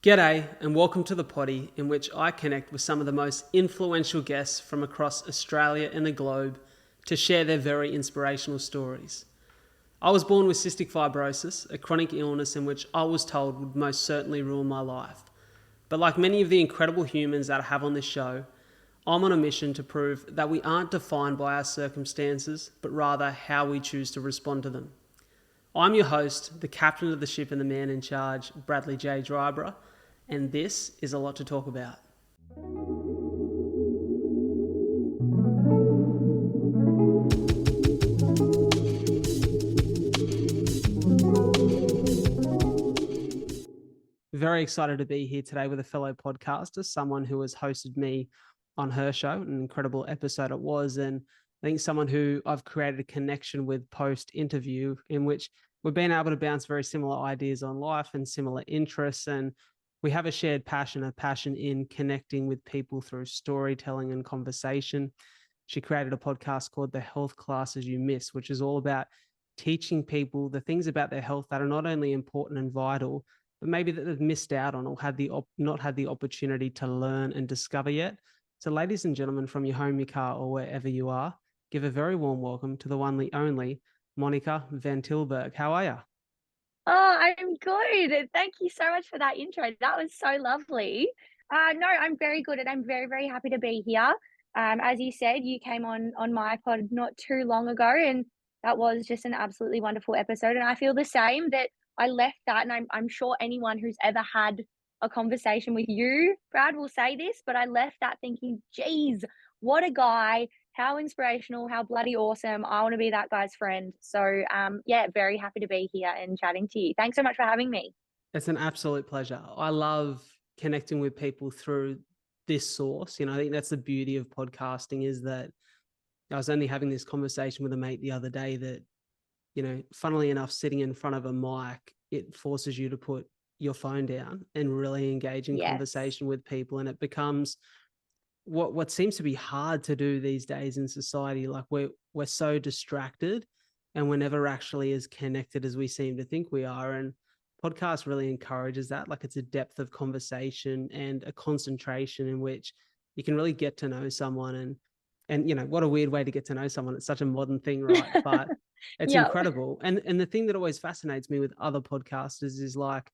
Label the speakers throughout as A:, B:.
A: G'day and welcome to the potty, in which I connect with some of the most influential guests from across Australia and the globe to share their very inspirational stories. I was born with cystic fibrosis, a chronic illness in which I was told would most certainly ruin my life. But like many of the incredible humans that I have on this show, I'm on a mission to prove that we aren't defined by our circumstances, but rather how we choose to respond to them. I'm your host, the captain of the ship and the man in charge, Bradley J. Dryborough, and this is a lot to talk about. Very excited to be here today with a fellow podcaster, someone who has hosted me on her show, an incredible episode it was, and I think someone who I've created a connection with post-interview, in which we've been able to bounce very similar ideas on life and similar interests, and we have a shared passion, a passion in connecting with people through storytelling and conversation. She created a podcast called The Health Classes You Miss, which is all about teaching people the things about their health that are not only important and vital, but maybe that they've missed out on or not had the opportunity to learn and discover yet. So ladies and gentlemen, from your home, your car, or wherever you are, give a very warm welcome to the one, the only, Monica Vantilburg. How are you?
B: Oh, I'm good. Thank you so much for that intro. That was so lovely. No, I'm very good, and I'm very, very happy to be here. As you said, you came on my pod not too long ago, and that was just an absolutely wonderful episode. And I feel the same that I left that, and I'm sure anyone who's ever had a conversation with you, Brad, will say this, but I left that thinking, geez, what a guy, how inspirational, how bloody awesome. I want to be that guy's friend. So, yeah, very happy to be here and chatting to you. Thanks so much for having me.
A: It's an absolute pleasure. I love connecting with people through this source. I think that's the beauty of podcasting, is that I was only having this conversation with a mate the other day that, funnily enough, sitting in front of a mic, it forces you to put your phone down and really engage in
B: Yes.
A: conversation with people. And it becomes what seems to be hard to do these days in society. Like we're so distracted and we're never actually as connected as we seem to think we are. And podcast really encourages that. Like it's a depth of conversation and a concentration in which you can really get to know someone. And what a weird way to get to know someone. It's such a modern thing, right? But it's
B: Yeah.
A: incredible. And the thing that always fascinates me with other podcasters is like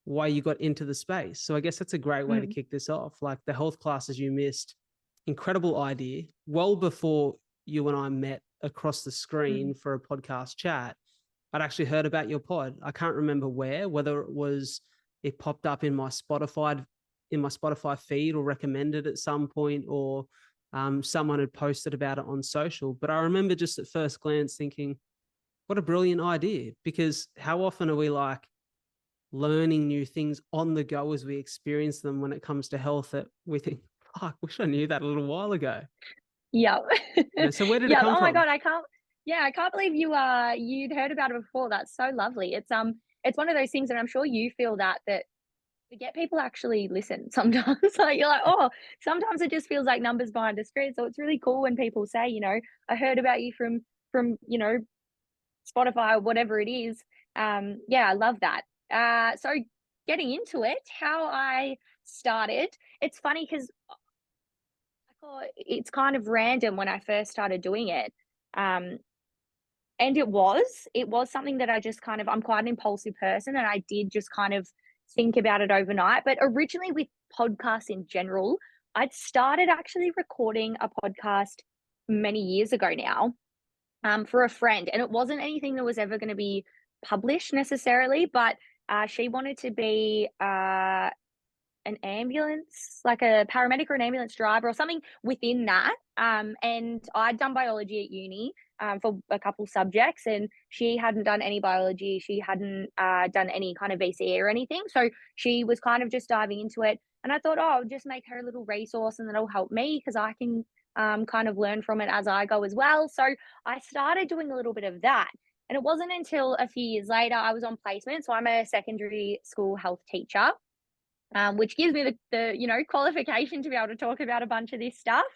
A: why you got into the space. So I guess that's a great way to
B: Mm,
A: kick this off. Like the health classes you missed, incredible idea. Well before you and I met across the
B: mm.
A: screen for a podcast chat, I'd actually heard about your pod. I can't remember whether it popped up in my Spotify feed or recommended at some point, or someone had posted about it on social. But I remember just at first glance thinking, what a brilliant idea, because how often are we like learning new things on the go as we experience them when it comes to health that we think, fuck, wish I knew that a little while ago.
B: Yeah.
A: So where did it
B: Yeah.
A: come
B: Oh my
A: from?
B: God, I can't believe you'd heard about it before. That's so lovely. It's one of those things, and I'm sure you feel that forget people actually listen sometimes. Like you're like, oh, sometimes it just feels like numbers behind a screen. So it's really cool when people say, I heard about you from Spotify or whatever it is. Yeah, I love that. So getting into it, how I started, it's funny because I thought it's kind of random when I first started doing it. Um, and it was something that I'm quite an impulsive person, and I did just kind of think about it overnight. But originally with podcasts in general, I'd started actually recording a podcast many years ago now, for a friend, and it wasn't anything that was ever going to be published necessarily, but she wanted to be an ambulance, like a paramedic or an ambulance driver or something within that. And I'd done biology at uni, for a couple subjects, and she hadn't done any biology. She hadn't done any kind of VCE or anything. So she was kind of just diving into it. And I thought, oh, I'll just make her a little resource and that'll help me because I can kind of learn from it as I go as well. So I started doing a little bit of that. And it wasn't until a few years later I was on placement. So I'm a secondary school health teacher, which gives me the qualification to be able to talk about a bunch of this stuff.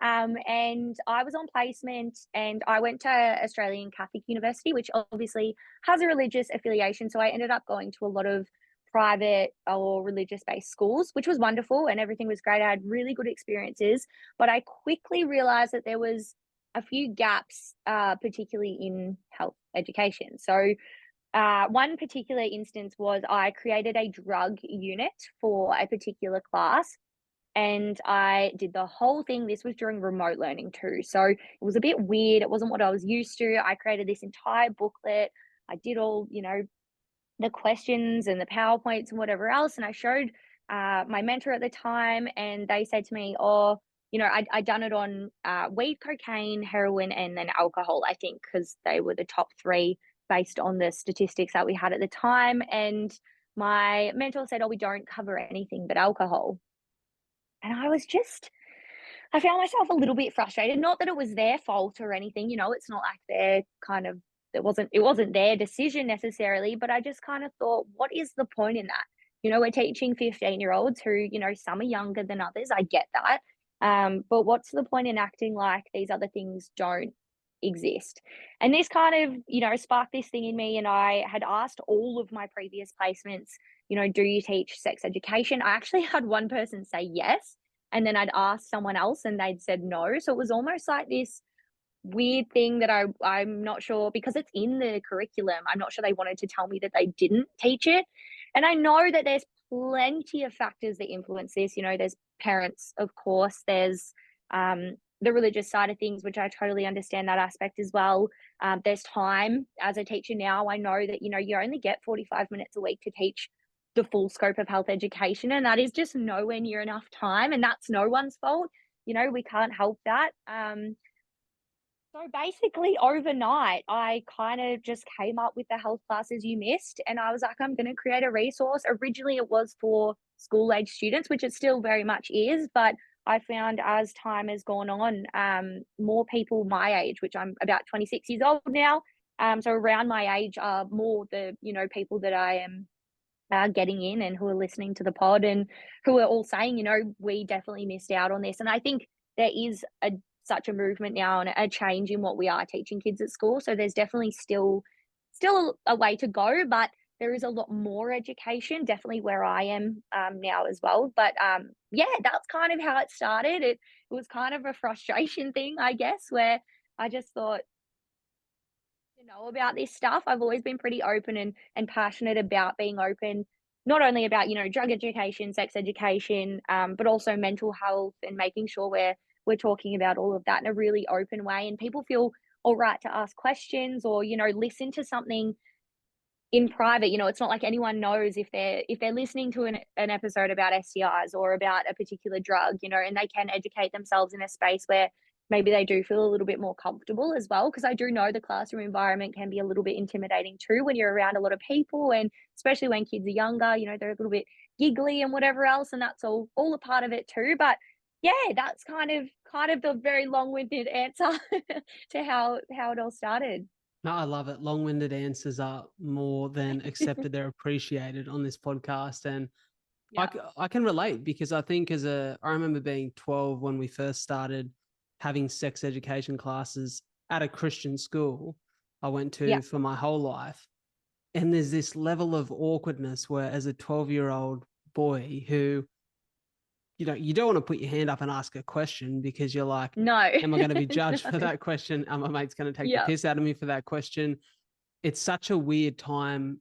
B: And I was on placement, and I went to Australian Catholic University, which obviously has a religious affiliation. So I ended up going to a lot of private or religious-based schools, which was wonderful and everything was great. I had really good experiences, but I quickly realized that there was a few gaps, particularly in health education. So, one particular instance was I created a drug unit for a particular class, and I did the whole thing. This was during remote learning too. So it was a bit weird. It wasn't what I was used to. I created this entire booklet. I did all, the questions and the PowerPoints and whatever else. And I showed my mentor at the time, and they said to me, "Oh, I'd done it on weed, cocaine, heroin, and then alcohol, I think, because they were the top three based on the statistics that we had at the time." And my mentor said, "Oh, we don't cover anything but alcohol." And I found myself a little bit frustrated. Not that it was their fault or anything, it's not like they're kind of it wasn't their decision necessarily, but I just kind of thought, what is the point in that? We're teaching 15-year-olds who, some are younger than others. I get that. But what's the point in acting like these other things don't exist? And this kind of, sparked this thing in me. And I had asked all of my previous placements, do you teach sex education? I actually had one person say yes, and then I'd asked someone else and they'd said no. So it was almost like this weird thing that I'm not sure, because it's in the curriculum. I'm not sure they wanted to tell me that they didn't teach it. And I know that there's plenty of factors that influence this. There's parents, of course, there's the religious side of things, which I totally understand that aspect as well. There's time. As a teacher now, I know that, you only get 45 minutes a week to teach the full scope of health education, and that is just nowhere near enough time, and that's no one's fault. We can't help that. So basically, overnight, I kind of just came up with the health classes you missed, and I was like, I'm going to create a resource. Originally, it was for school age students, which it still very much is, but I found as time has gone on, more people my age, which I'm about 26 years old now, so around my age are more the people that I am getting in and who are listening to the pod, and who are all saying, we definitely missed out on this. And I think there is such a movement now and a change in what we are teaching kids at school. So there's definitely still a way to go, but there is a lot more education, definitely where I am now as well. But yeah, that's kind of how it started. It was kind of a frustration thing, I guess, where I just thought, about this stuff. I've always been pretty open and passionate about being open, not only about, drug education, sex education, but also mental health, and making sure we're talking about all of that in a really open way, and people feel all right to ask questions, or, listen to something in private. It's not like anyone knows if they're listening to an episode about STIs or about a particular drug, and they can educate themselves in a space where maybe they do feel a little bit more comfortable as well. Because I do know the classroom environment can be a little bit intimidating too when you're around a lot of people, and especially when kids are younger, they're a little bit giggly and whatever else, and that's all a part of it too. But yeah, that's kind of the very long-winded answer to how it all started.
A: No, I love it. Long-winded answers are more than accepted. They're appreciated on this podcast. And
B: Yeah.
A: I can relate, because I think I remember being 12 when we first started having sex education classes at a Christian school I went
B: Yeah.
A: to for my whole life. And there's this level of awkwardness where, as a 12-year-old boy who, you don't want to put your hand up and ask a question, because you're like,
B: No.
A: am I going to be judged for
B: No.
A: that question? Are my mates going to take the
B: Yeah.
A: piss out of me for that question? It's such a weird time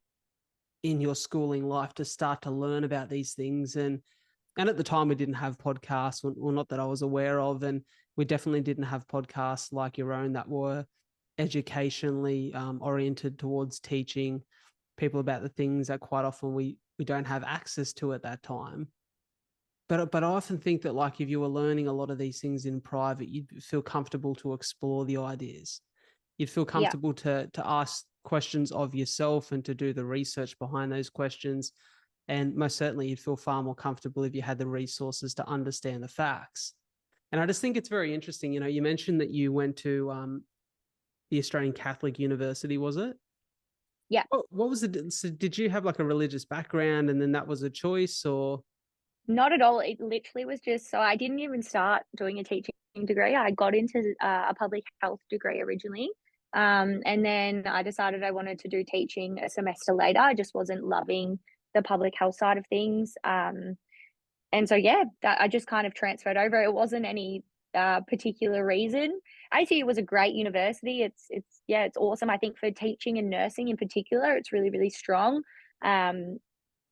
A: in your schooling life to start to learn about these things. And at the time, we didn't have podcasts, well, not that I was aware of, and we definitely didn't have podcasts like your own that were educationally oriented towards teaching people about the things that quite often we don't have access to at that time. But I often think that, like, if you were learning a lot of these things in private, you'd feel comfortable to explore the ideas. You'd feel
B: Yeah.
A: comfortable to ask questions of yourself and to do the research behind those questions. And most certainly, you'd feel far more comfortable if you had the resources to understand the facts. And I just think it's very interesting. You mentioned that you went to the Australian Catholic University, was it?
B: Yeah.
A: What was it? So did you have like a religious background, and then that was a choice, or?
B: Not at all. It literally was just, so I didn't even start doing a teaching degree. I got into a public health degree originally. And then I decided I wanted to do teaching a semester later. I just wasn't loving the public health side of things. And so, yeah, that I just kind of transferred over. It wasn't any particular reason. ACU was a great university. Yeah, it's awesome. I think for teaching and nursing in particular, it's really, really strong. Um,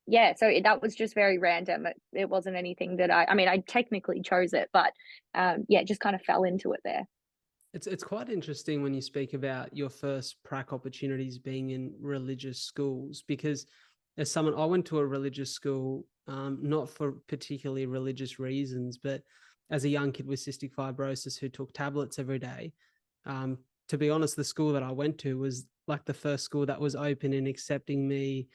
B: yeah, so that was just very random. It wasn't anything that I mean, I technically chose it, but yeah, just kind of fell into it there.
A: It's quite interesting when you speak about your first prac opportunities being in religious schools, because as someone, I went to a religious school, not for particularly religious reasons, but as a young kid with cystic fibrosis who took tablets every day. Um, to be honest, the school that I went to was like the first school that was open in accepting me,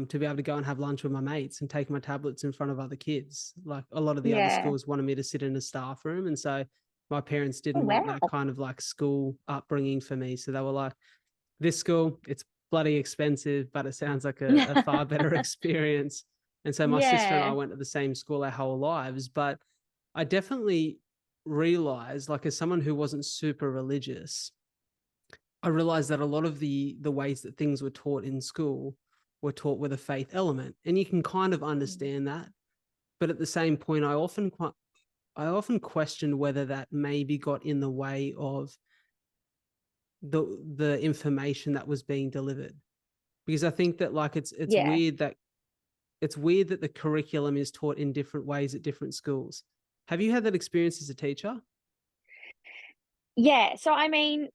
A: to be able to go and have lunch with my mates and take my tablets in front of other kids. Like a lot of the other
B: Yeah.
A: schools wanted me to sit in a staff room. And so my parents
B: Oh,
A: didn't want that
B: wow.
A: kind of like school upbringing for me. So they were like, this school, it's bloody expensive, but it sounds like a far better experience. And so my sister and I
B: Yeah.
A: went to the same school our whole lives. But I definitely realized, like, as someone who wasn't super religious, I realized that a lot of the ways that things were taught in school were taught with a faith element. And you can kind of
B: Mm.
A: understand that. But at the same point, I often questioned whether that maybe got in the way of the information that was being delivered, because I think that like
B: Yeah.
A: it's weird that the curriculum is taught in different ways at different schools. Have you had that experience as a teacher?
B: Yeah, so I mean,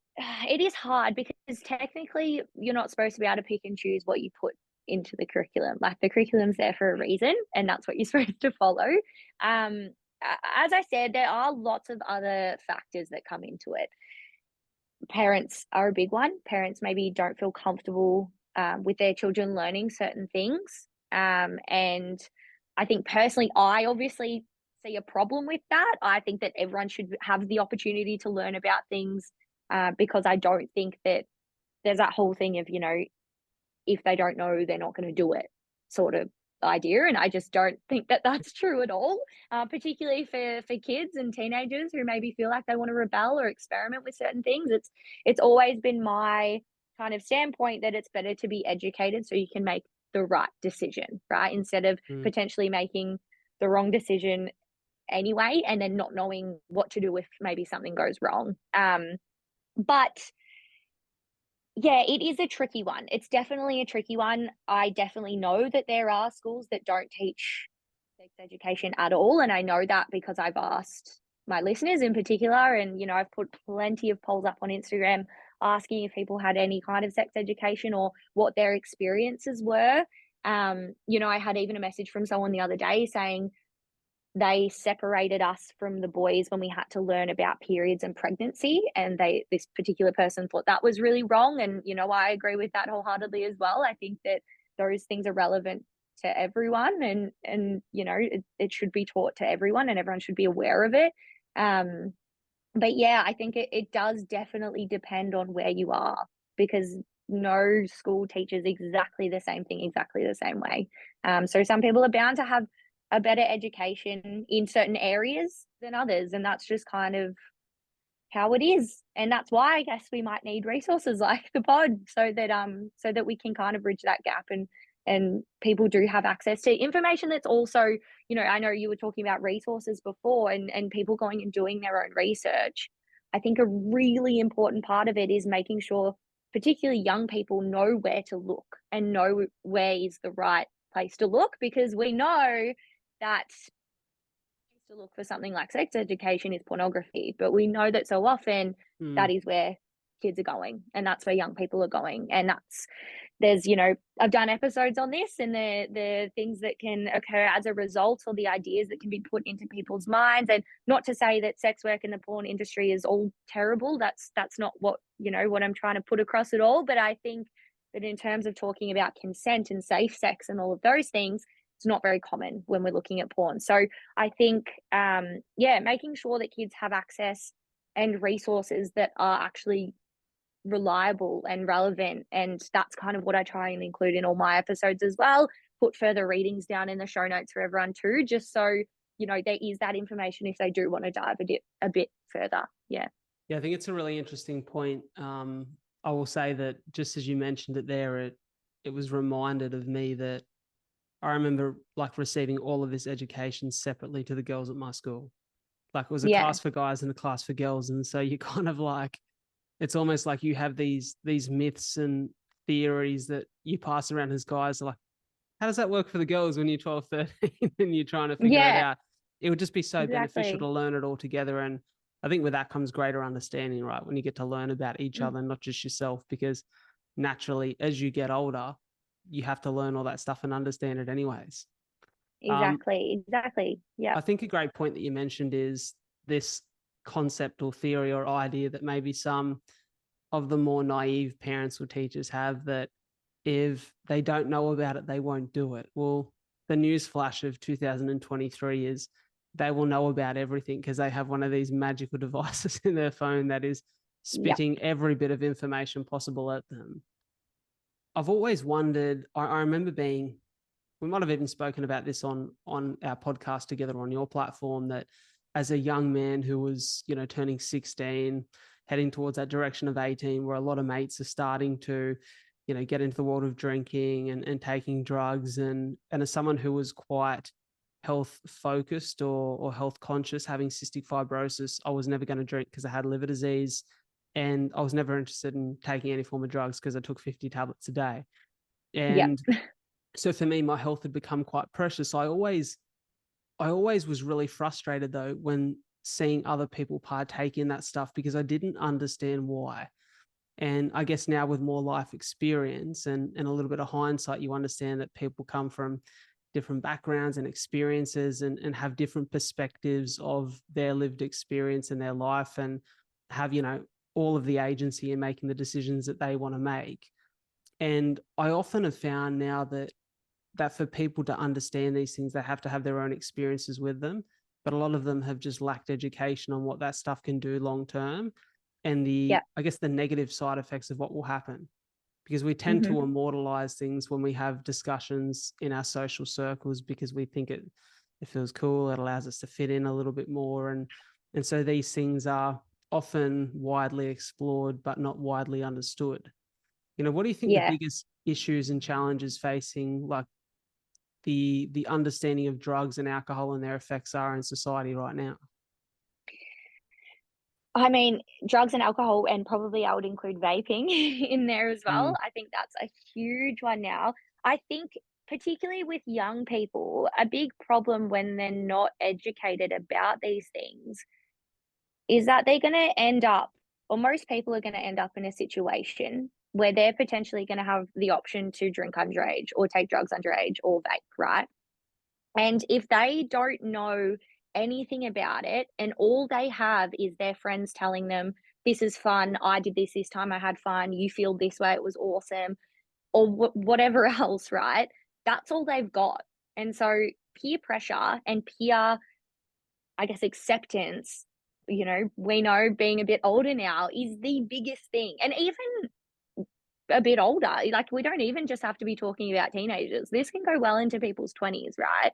B: it is hard because technically you're not supposed to be able to pick and choose what you put into the curriculum. Like the curriculum's there for a reason, and that's what you're supposed to follow. As I said, there are lots of other factors that come into it. Parents are a big one. Parents maybe don't feel comfortable with their children learning certain things. And I think personally, I obviously see a problem with that. I think that everyone should have the opportunity to learn about things because I don't think that there's that whole thing of, if they don't know, they're not going to do it sort of idea. And I just don't think that that's true at all, particularly for kids and teenagers who maybe feel like they want to rebel or experiment with certain things. It's always been my kind of standpoint that it's better to be educated so you can make the right decision, right? Instead of
A: Mm.
B: potentially making the wrong decision anyway and then not knowing what to do if maybe something goes wrong. But yeah, it is a tricky one. It's definitely a tricky one. I definitely know that there are schools that don't teach sex education at all, and I know that because I've asked my listeners in particular, and I've put plenty of polls up on Instagram asking if people had any kind of sex education or what their experiences were. I had even a message from someone the other day saying they separated us from the boys when we had to learn about periods and pregnancy, and this particular person thought that was really wrong, and I agree with that wholeheartedly as well. I think that those things are relevant to everyone, and it should be taught to everyone and everyone should be aware of it. But yeah, I think it does definitely depend on where you are, because no school teaches exactly the same thing exactly the same way. So some people are bound to have a better education in certain areas than others, and that's just kind of how it is. And that's why I guess we might need resources like the pod so that we can kind of bridge that gap, and people do have access to information that's also, I know you were talking about resources before, and people going and doing their own research. I think a really important part of it is making sure particularly young people know where to look and know where is the right place to look, because we know that to look for something like sex education is pornography, but we know that so often
A: Mm.
B: that is where kids are going, and that's where young people are going. And there's, I've done episodes on this, and the things that can occur as a result, or the ideas that can be put into people's minds. And not to say that sex work in the porn industry is all terrible. That's not what I'm trying to put across at all. But I think that in terms of talking about consent and safe sex and all of those things, it's not very common when we're looking at porn. So I think, yeah, making sure that kids have access and resources that are actually reliable and relevant. And that's kind of what I try and include in all my episodes as well. Put further readings down in the show notes for everyone too, just so, there is that information if they do want to dive a bit further. Yeah.
A: Yeah, I think it's a really interesting point. I will say that just as you mentioned it there, it was reminded of me that I remember like receiving all of this education separately to the girls at my school. Like it was a
B: Yeah.
A: class for guys and a class for girls. And so you kind of like, it's almost like you have these myths and theories that you pass around as guys. Like, how does that work for the girls when you're 12, 13 and you're trying to figure it
B: Yeah,
A: out? It would just be so beneficial to
B: exactly.
A: learn it all together. And I think with that comes greater understanding, right? When you get to learn about each
B: Mm,
A: other, not just yourself, because naturally, as you get older, you have to learn all that stuff and understand it anyways. Um,
B: exactly. Yeah.
A: I think a great point that you mentioned is this concept or theory or idea that maybe some of the more naive parents or teachers have, that if they don't know about it, they won't do it. Well, the news flash of 2023 is they will know about everything because they have one of these magical devices in their phone that is
B: Yeah.
A: spitting every bit of information possible at them. I've always wondered, I remember being, we might have even spoken about this on our podcast together on your platform, that as a young man who was, you know, turning 16, heading towards that direction of 18, where a lot of mates are starting to, you know, get into the world of drinking and taking drugs, and as someone who was quite health focused or health conscious, having cystic fibrosis, I was never going to drink because I had liver disease, and I was never interested in taking any form of drugs because I took 50 tablets a day.
B: Yeah.
A: And so for me, my health had become quite precious. I always was really frustrated though when seeing other people partake in that stuff because I didn't understand why. And I guess now with more life experience and a little bit of hindsight, you understand that people come from different backgrounds and experiences and have different perspectives of their lived experience in their life, and have, you know, all of the agency in making the decisions that they want to make. And I often have found now that for people to understand these things, they have to have their own experiences with them. But a lot of them have just lacked education on what that stuff can do long term, and
B: Yeah.
A: I guess the negative side effects of what will happen. Because we tend to
B: Hmm.
A: immortalize things when we have discussions in our social circles because we think it feels cool, it allows us to fit in a little bit more, and so these things are often widely explored but not widely understood. You know, what do you think the
B: Yeah.
A: biggest issues and challenges facing like the understanding of drugs and alcohol and their effects are in society right now?
B: I mean, drugs and alcohol, and probably I would include vaping in there as well.
A: Mm,
B: I think that's a huge one now. I think, particularly with young people, a big problem when they're not educated about these things is that they're going to end up, or most people are going to end up in a situation where they're potentially going to have the option to drink underage or take drugs underage or vape, right? And if they don't know anything about it and all they have is their friends telling them, this is fun, I did this time, I had fun, you feel this way, it was awesome, or whatever else, right? That's all they've got. And so peer pressure and peer, I guess, acceptance, we know being a bit older now is the biggest thing. And even a bit older. Like, we don't even just have to be talking about teenagers. This can go well into people's 20s, right?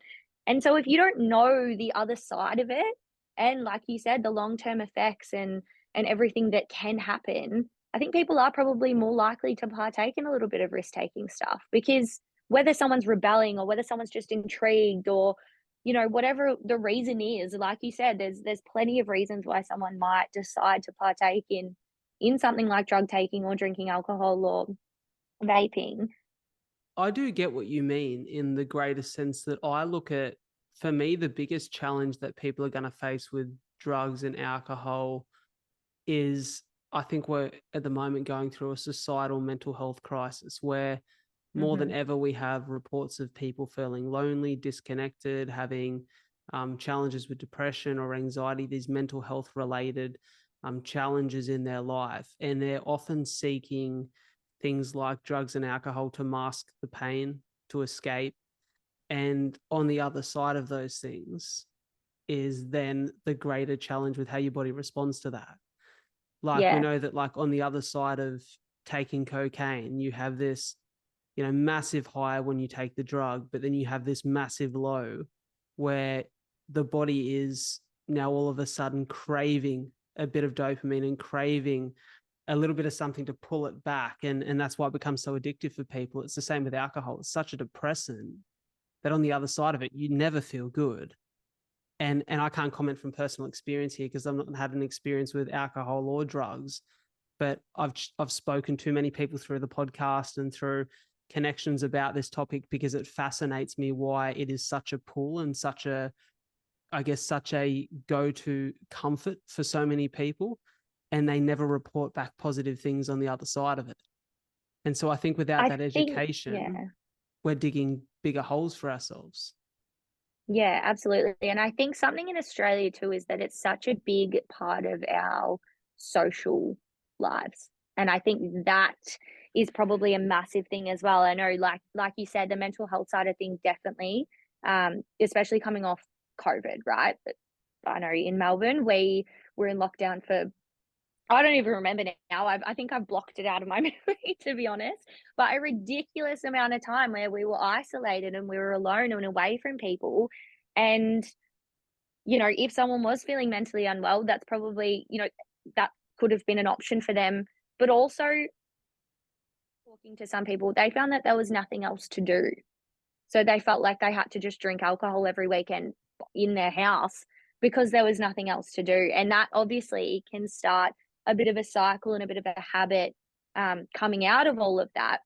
B: And so if you don't know the other side of it, and like you said, the long-term effects and everything that can happen, I think people are probably more likely to partake in a little bit of risk-taking stuff, because whether someone's rebelling or whether someone's just intrigued, or whatever the reason is, like you said, there's plenty of reasons why someone might decide to partake in something like drug taking or drinking alcohol or vaping.
A: I do get what you mean in the greater sense that I look at, for me, the biggest challenge that people are going to face with drugs and alcohol is, I think we're at the moment going through a societal mental health crisis where more than
B: Mhm.
A: ever we have reports of people feeling lonely, disconnected, having challenges with depression or anxiety, these mental health related challenges in their life. And they're often seeking things like drugs and alcohol to mask the pain, to escape. And on the other side of those things is then the greater challenge with how your body responds to that. Like we
B: Yeah.
A: know that like on the other side of taking cocaine, you have this, you know, massive high when you take the drug, but then you have this massive low where the body is now all of a sudden craving a bit of dopamine and craving a little bit of something to pull it back. And that's why it becomes so addictive for people. It's the same with alcohol. It's such a depressant, that on the other side of it, you never feel good. And I can't comment from personal experience here because I've not had an experience with alcohol or drugs, but I've spoken to many people through the podcast and through connections about this topic because it fascinates me why it is such a pull and such a, I guess, such a go-to comfort for so many people, and they never report back positive things on the other side of it. And so I think without
B: I
A: that
B: think,
A: education,
B: yeah.
A: we're digging bigger holes for ourselves.
B: Yeah, absolutely. And I think something in Australia too is that it's such a big part of our social lives. And I think that is probably a massive thing as well. I know, like you said, the mental health side of things definitely, especially coming off COVID, right? But I know in Melbourne we were in lockdown for, I don't even remember now. I think I've blocked it out of my memory, to be honest. But a ridiculous amount of time where we were isolated and we were alone and away from people. And, if someone was feeling mentally unwell, that's probably, that could have been an option for them. But also, talking to some people, they found that there was nothing else to do. So they felt like they had to just drink alcohol every weekend in their house because there was nothing else to do. And that obviously can start a bit of a cycle and a bit of a habit coming out of all of that.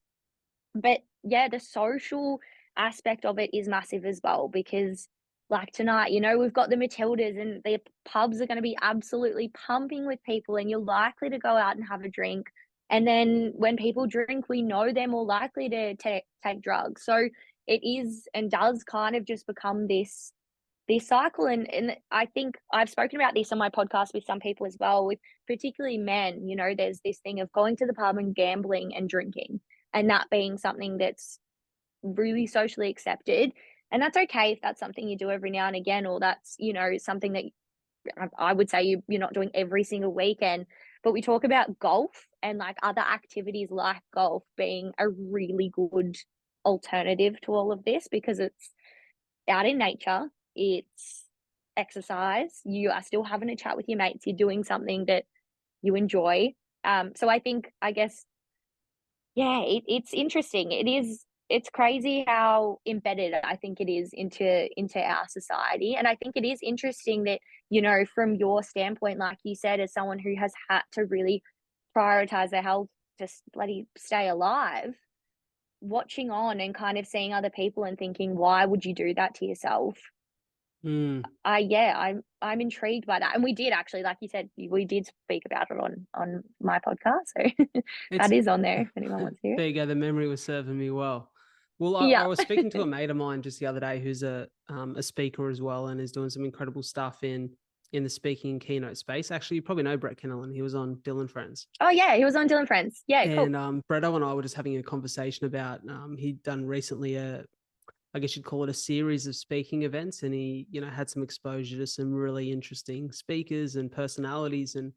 B: But yeah, the social aspect of it is massive as well because, like tonight, we've got the Matildas and the pubs are going to be absolutely pumping with people, and you're likely to go out and have a drink. And then when people drink, we know they're more likely to take drugs. So it is and does kind of just become this cycle. And I think I've spoken about this on my podcast with some people as well, with particularly men. There's this thing of going to the pub and gambling and drinking, and that being something that's really socially accepted. And that's okay if that's something you do every now and again, or that's, something that I would say you're not doing every single weekend. But we talk about golf and like other activities like golf being a really good alternative to all of this because it's out in nature, it's exercise, you are still having a chat with your mates, you're doing something that you enjoy. So I think, I guess, yeah, it's interesting. It's crazy how embedded I think it is into our society. And I think it is interesting that, from your standpoint, like you said, as someone who has had to really prioritize their health to bloody stay alive, watching on and kind of seeing other people and thinking, why would you do that to yourself?
A: Mm.
B: I'm intrigued by that. And we did actually, like you said, we did speak about it on my podcast. So
A: It's
B: that is on there if anyone wants to hear it.
A: there you go. The memory was serving me well. Well, I
B: Yeah.
A: was speaking to a mate of mine just the other day who's a speaker as well and is doing some incredible stuff in the speaking and keynote space. Actually, you probably know Brett Kennellan. He was on Dylan Friends.
B: Oh yeah, he was on Dylan Friends. Yeah, cool.
A: And Bretto and I were just having a conversation about he'd done recently I guess you'd call it a series of speaking events, and he had some exposure to some really interesting speakers and personalities. And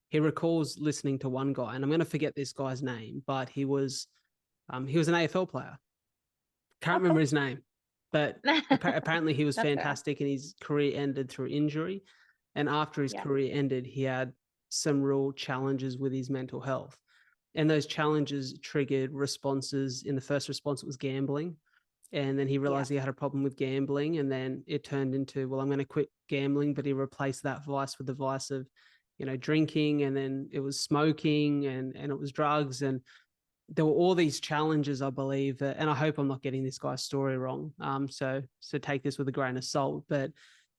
A: he recalls listening to one guy, and I'm going to forget this guy's name, but he was an AFL player. Can't
B: Oh,
A: remember
B: cool.
A: his name, but apparently he was
B: That's fair.
A: fantastic, and his career ended through injury. And after his
B: Yeah.
A: career ended, he had some real challenges with his mental health. And those challenges triggered responses. In the first response, it was gambling. And then he
B: Yeah.
A: realized he had a problem with gambling. And then it turned into, well, I'm going to quit gambling. But he replaced that vice with the vice of, drinking. And then it was smoking and it was drugs. And there were all these challenges, I believe, and I hope I'm not getting this guy's story wrong. So take this with a grain of salt. But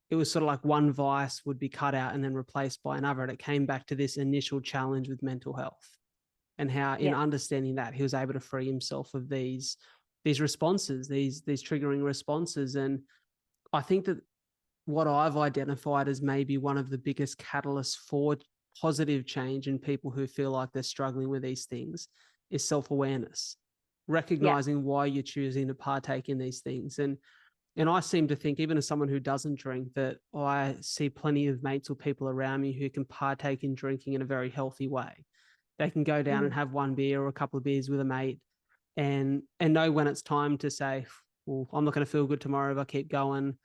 A: it was sort of like one vice would be cut out and then replaced by another. And it came back to this initial challenge with mental health, and how in
B: Yeah.
A: understanding that he was able to free himself of these responses, these triggering responses. And I think that what I've identified as maybe one of the biggest catalysts for positive change in people who feel like they're struggling with these things is self-awareness,
B: Yeah.
A: recognizing why you're choosing to partake in these things. And I seem to think, even as someone who doesn't drink, that I see plenty of mates or people around me who can partake in drinking in a very healthy way. They can go down and
B: Mm.
A: have one beer or a couple of beers with a mate and know when it's time to say, well, I'm not going to feel good tomorrow if I keep going.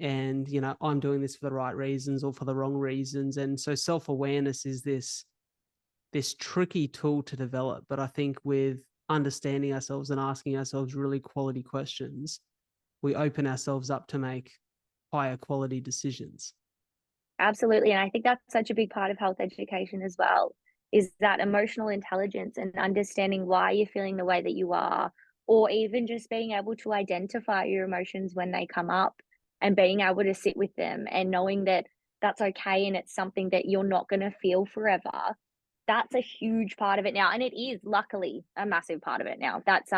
A: And, I'm doing this for the right reasons or for the wrong reasons. And so self-awareness is this tricky tool to develop. But I think with understanding ourselves and asking ourselves really quality questions, we open ourselves up to make higher quality decisions.
B: Absolutely. And I think that's such a big part of health education as well, is that emotional intelligence and understanding why you're feeling the way that you are, or even just being able to identify your emotions when they come up and being able to sit with them and knowing that that's okay and it's something that you're not going to feel forever. That's a huge part of it now. And it is luckily a massive part of it now. That's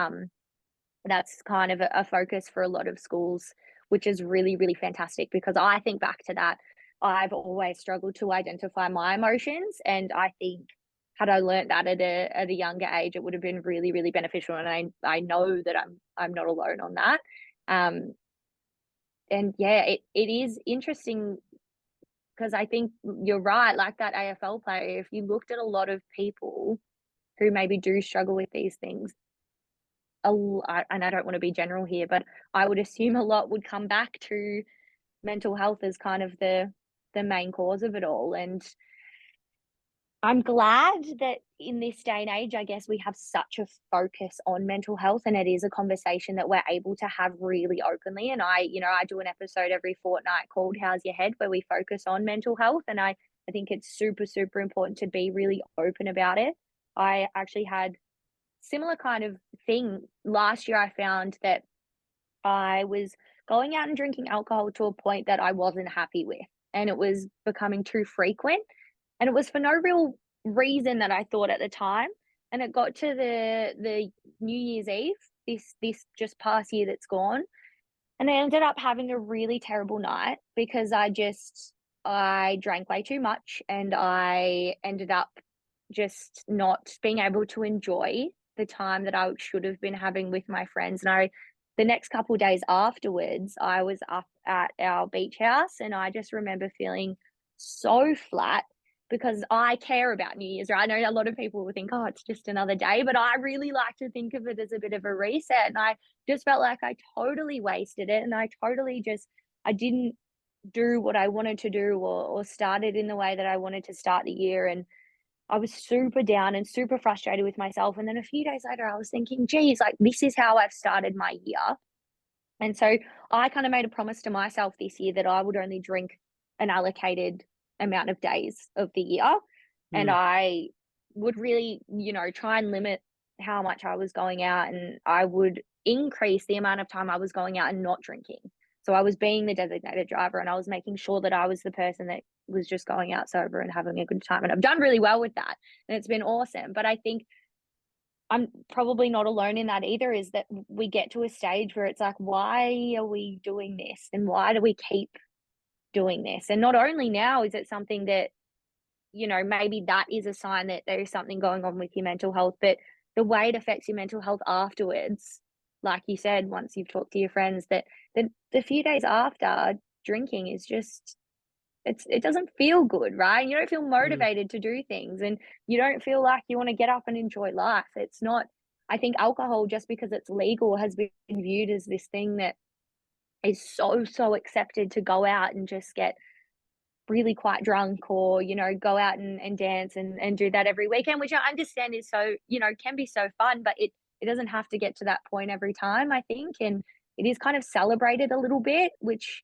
B: kind of a focus for a lot of schools, which is really, really fantastic because I think back to that. I've always struggled to identify my emotions. And I think had I learnt that at a younger age, it would have been really, really beneficial. And I know that I'm not alone on that. Um, and yeah, it is interesting because I think you're right, like that AFL player, if you looked at a lot of people who maybe do struggle with these things, and I don't want to be general here, but I would assume a lot would come back to mental health as kind of the main cause of it all. And I'm glad that in this day and age, I guess we have such a focus on mental health, and it is a conversation that we're able to have really openly. And I do an episode every fortnight called "How's Your Head," where we focus on mental health, and I think it's super super important to be really open about it. I actually had similar kind of thing last year. I found that I was going out and drinking alcohol to a point that I wasn't happy with, and it was becoming too frequent, and it was for no real reason that I thought at the time. And it got to the New Year's Eve, this just past year that's gone, and I ended up having a really terrible night because I drank way too much and I ended up just not being able to enjoy the time that I should have been having with my friends. And the next couple of days afterwards, I was up at our beach house and I just remember feeling so flat because I care about New Year's, right? I know a lot of people will think, oh, it's just another day, but I really like to think of it as a bit of a reset. And I just felt like I totally wasted it. And I didn't do what I wanted to do or started in the way that I wanted to start the year. And I was super down and super frustrated with myself. And then a few days later, I was thinking, geez, like this is how I've started my year. And so I kind of made a promise to myself this year that I would only drink an allocated amount of days of the year. And
A: Mm.
B: I would really, try and limit how much I was going out, and I would increase the amount of time I was going out and not drinking. So I was being the designated driver and I was making sure that I was the person that was just going out sober and having a good time. And I've done really well with that. And it's been awesome. But I think I'm probably not alone in that either, is that we get to a stage where it's like, why are we doing this? And why do we keep doing this? And not only now is it something that, maybe that is a sign that there is something going on with your mental health, but the way it affects your mental health afterwards, like you said, once you've talked to your friends, that the few days after drinking is just it doesn't feel good, right? You don't feel
A: Mm.
B: motivated to do things and you don't feel like you want to get up and enjoy life. It's not, I think alcohol, just because it's legal, has been viewed as this thing that is so, so accepted to go out and just get really quite drunk or, go out and dance and do that every weekend, which I understand is so, can be so fun, but it doesn't have to get to that point every time, I think. And it is kind of celebrated a little bit, which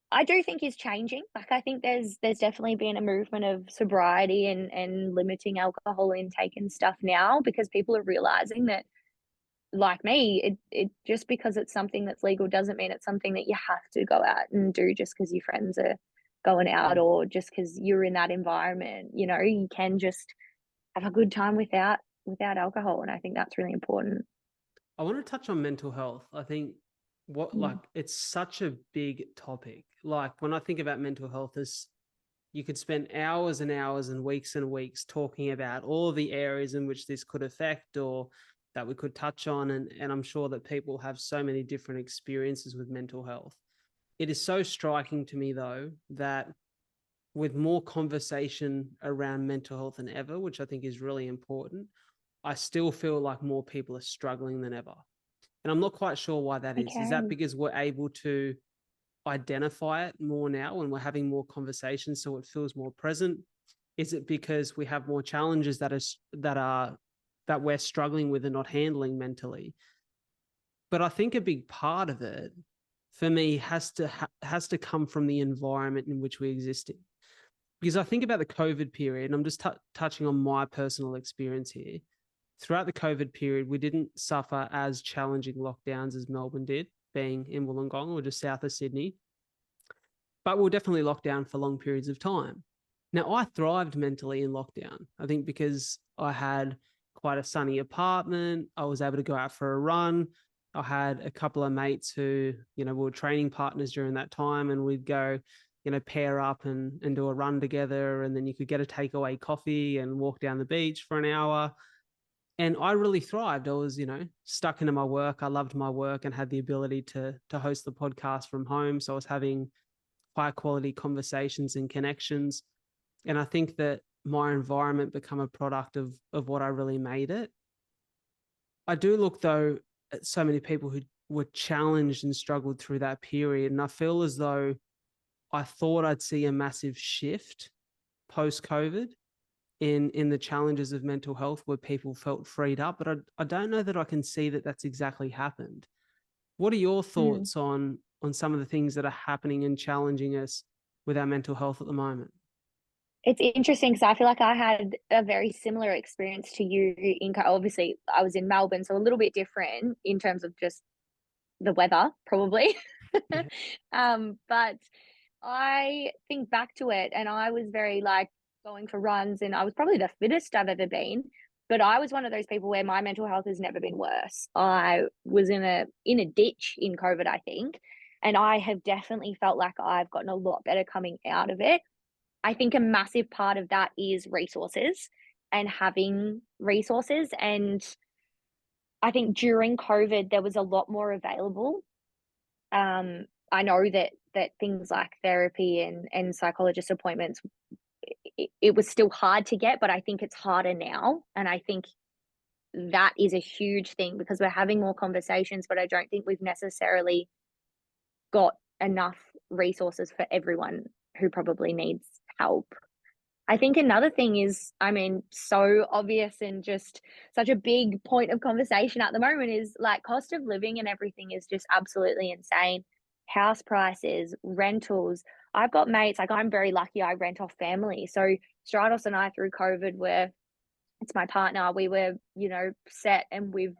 B: I do think is changing. Like I think there's definitely been a movement of sobriety and limiting alcohol intake and stuff now because people are realizing that, like me, it just because it's something that's legal doesn't mean it's something that you have to go out and do just because your friends are going out
A: Mm.
B: or just because you're in that environment. You can just have a good time without alcohol, and I think that's really important.
A: I want to touch on mental health. I think
B: Mm.
A: it's such a big topic. Like when I think about mental health, as you could spend hours and hours and weeks talking about all the areas in which this could affect or that we could touch on. And I'm sure that people have so many different experiences with mental health. It is so striking to me, though, that with more conversation around mental health than ever, which I think is really important, I still feel like more people are struggling than ever. And I'm not quite sure why that is. Is that
B: Okay.
A: because we're able to identify it more now when we're having more conversations so it feels more present? Is it because we have more challenges that we're struggling with and not handling mentally? But I think a big part of it for me has to come from the environment in which we exist in. Because I think about the COVID period, and I'm just touching on my personal experience here. Throughout the COVID period, we didn't suffer as challenging lockdowns as Melbourne did, being in Wollongong or just south of Sydney. But we were definitely locked down for long periods of time. Now, I thrived mentally in lockdown, I think, because I had quite a sunny apartment. I was able to go out for a run. I had a couple of mates who, we were training partners during that time, and we'd go, pair up and do a run together. And then you could get a takeaway coffee and walk down the beach for an hour. And I really thrived. I was, stuck into my work. I loved my work and had the ability to host the podcast from home. So I was having high quality conversations and connections. And I think that my environment become a product of what I really made it. I do look though at so many people who were challenged and struggled through that period. And I feel as though I thought I'd see a massive shift post COVID in the challenges of mental health where people felt freed up. But I don't know that I can see that that's exactly happened. What are your
B: Mm.
A: thoughts on some of the things that are happening and challenging us with our mental health at the moment?
B: It's interesting because I feel like I had a very similar experience to you obviously I was in Melbourne, so a little bit different in terms of just the weather, probably.
A: Yeah.
B: But I think back to it and I was very like going for runs and I was probably the fittest I've ever been. But I was one of those people where my mental health has never been worse. I was in a ditch in COVID, I think. And I have definitely felt like I've gotten a lot better coming out of it. I think a massive part of that is resources and having resources. And I think during COVID, there was a lot more available. I know that things like therapy and psychologist appointments, it was still hard to get, but I think it's harder now. And I think that is a huge thing because we're having more conversations, but I don't think we've necessarily got enough resources for everyone who probably needs help. I think another thing is, I mean, so obvious and just such a big point of conversation at the moment is like cost of living and everything is just absolutely insane. House prices, rentals. I've got mates, like I'm very lucky I rent off family. So Stratos and I through COVID were it's my partner, we were, set and we've,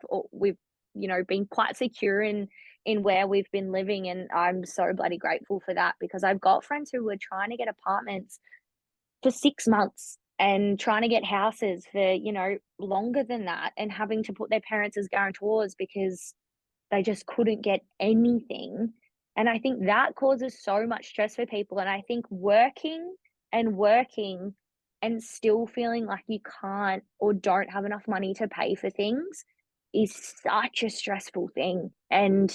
B: been quite secure in where we've been living. And I'm so bloody grateful for that because I've got friends who were trying to get apartments for 6 months and trying to get houses for, longer than that and having to put their parents as guarantors because they just couldn't get anything. And I think that causes so much stress for people. And I think working and still feeling like you can't or don't have enough money to pay for things is such a stressful thing. And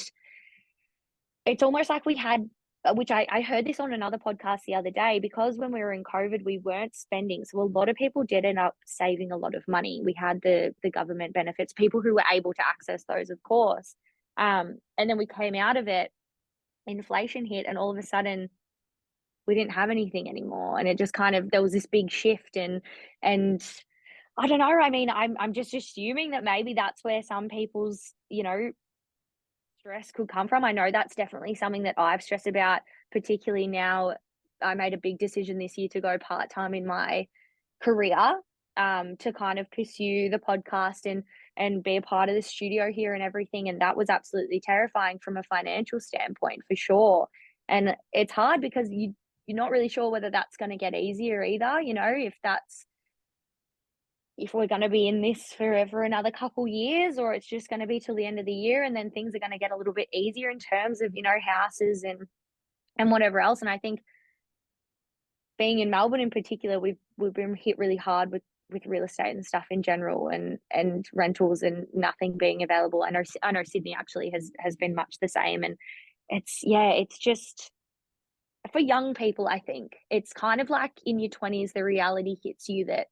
B: it's almost like we had which I heard this on another podcast the other day because when we were in COVID, we weren't spending. So a lot of people did end up saving a lot of money. We had the government benefits, people who were able to access those, of course. And then we came out of it, inflation hit, and all of a sudden we didn't have anything anymore. And it just kind of there was this big shift and I don't know. I mean, I'm just assuming that maybe that's where some people's, stress could come from. I know that's definitely something that I've stressed about, particularly now. I made a big decision this year to go part time in my career, to kind of pursue the podcast and be a part of the studio here and everything. And that was absolutely terrifying from a financial standpoint, for sure. And it's hard because you're not really sure whether that's going to get easier either. If we're going to be in this for another couple years or it's just going to be till the end of the year and then things are going to get a little bit easier in terms of houses and whatever else. And I think being in Melbourne in particular, we've been hit really hard with real estate and stuff in general and rentals and nothing being available. I know Sydney actually has been much the same. And it's just for young people. I think it's kind of like in your 20s the reality hits you that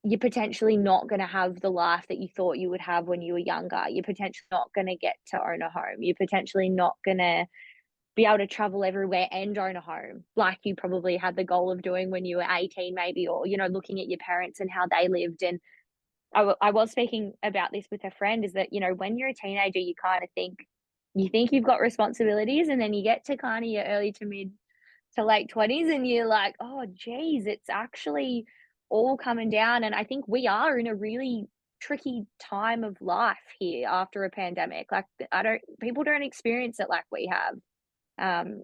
B: you're potentially not going to have the life that you thought you would have when you were younger. You're potentially not going to get to own a home. You're potentially not going to be able to travel everywhere and own a home like you probably had the goal of doing when you were 18 maybe, or, looking at your parents and how they lived. And I was speaking about this with a friend, is that, when you're a teenager, you think you've got responsibilities, and then you get to kind of your early to mid to late 20s, and you're like, oh geez, it's actually all coming down. And I think we are in a really tricky time of life here after a pandemic. Like, I don't people don't experience it like we have.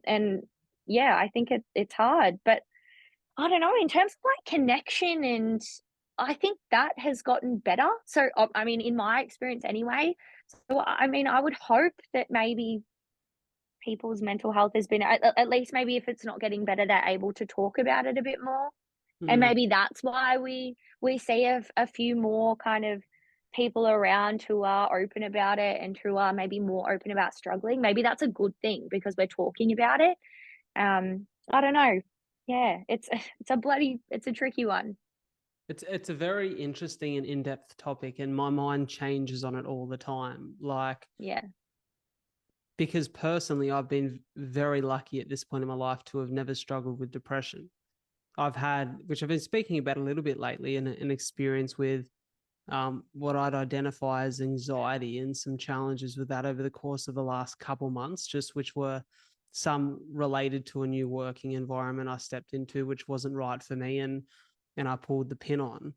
B: And yeah, I think it's hard, but I don't know, in terms of, like, connection, and I think that has gotten better. So, I mean, in my experience anyway. So, I mean, I would hope that maybe people's mental health has been, at least, maybe if it's not getting better, they're able to talk about it a bit more. And
A: Mm.
B: maybe that's why we see a few more kind of people around who are open about it, and who are maybe more open about struggling. Maybe that's a good thing because we're talking about it. I don't know. Yeah, it's a tricky one.
A: It's a very interesting and in-depth topic, and my mind changes on it all the time. Like,
B: Yeah.
A: because personally, I've been very lucky at this point in my life to have never struggled with depression. I've had, which I've been speaking about a little bit lately, an experience with what I'd identify as anxiety, and some challenges with that over the course of the last couple months, just which were some related to a new working environment I stepped into, which wasn't right for me, and I pulled the pin on.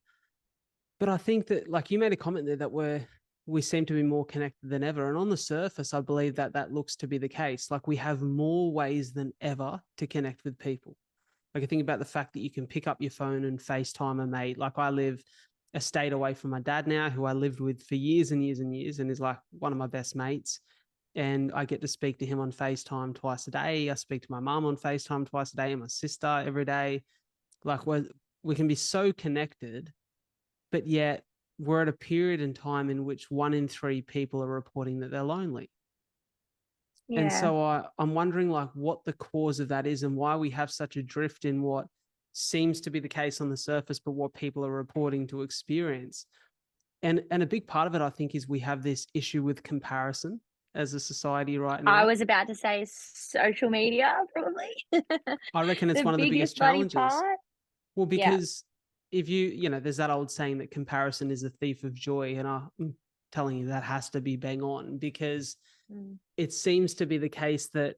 A: But I think that, like you made a comment there, that we seem to be more connected than ever. And on the surface, I believe that that looks to be the case. Like, we have more ways than ever to connect with people. Like, I think about the fact that you can pick up your phone and FaceTime a mate. Like, I live a state away from my dad now, who I lived with for years and years and years, and is like one of my best mates. And I get to speak to him on FaceTime twice a day. I speak to my mum on FaceTime twice a day, and my sister every day. Like, we can be so connected, but yet we're at a period in time in which 1 in 3 people are reporting that they're lonely. And
B: Yeah.
A: so I'm wondering, like, what the cause of that is, and why we have such a drift in what seems to be the case on the surface, but what people are reporting to experience. And a big part of it, I think, is we have this issue with comparison as a society right
B: I
A: now.
B: was about to say social media, probably.
A: I reckon it's
B: The
A: one of the biggest
B: biggest bloody
A: challenges.
B: part.
A: Well,
B: Yeah.
A: because if there's that old saying that comparison is a thief of joy. And I'm telling you that has to be bang on, because
B: Mm.
A: it seems to be the case that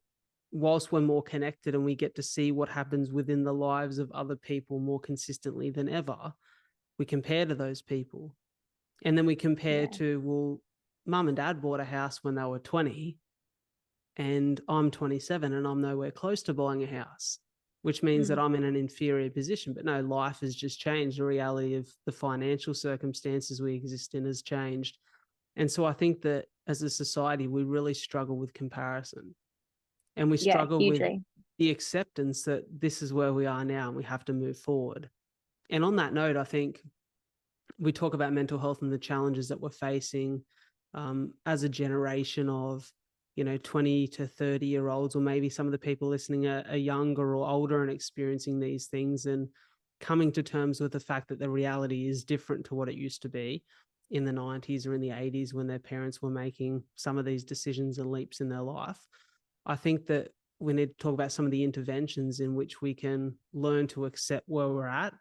A: whilst we're more connected and we get to see what happens within the lives of other people more consistently than ever, we compare to those people. And then we compare
B: Yeah.
A: to, well, mum and dad bought a house when they were 20, and I'm 27 and I'm nowhere close to buying a house, which means that
B: Mm.
A: I'm in an inferior position. But no, life has just changed. The reality of the financial circumstances we exist in has changed. And so I think that as a society, we really struggle with comparison, and we
B: Yeah,
A: struggle with
B: hugely.
A: the acceptance that this is where we are now and we have to move forward. And on that note, I think we talk about mental health and the challenges that we're facing as a generation of 20 to 30-year-olds, or maybe some of the people listening are younger or older and experiencing these things, and coming to terms with the fact that the reality is different to what it used to be in the 90s or in the 80s, when their parents were making some of these decisions and leaps in their life. I think that we need to talk about some of the interventions in which we can learn to accept where we're at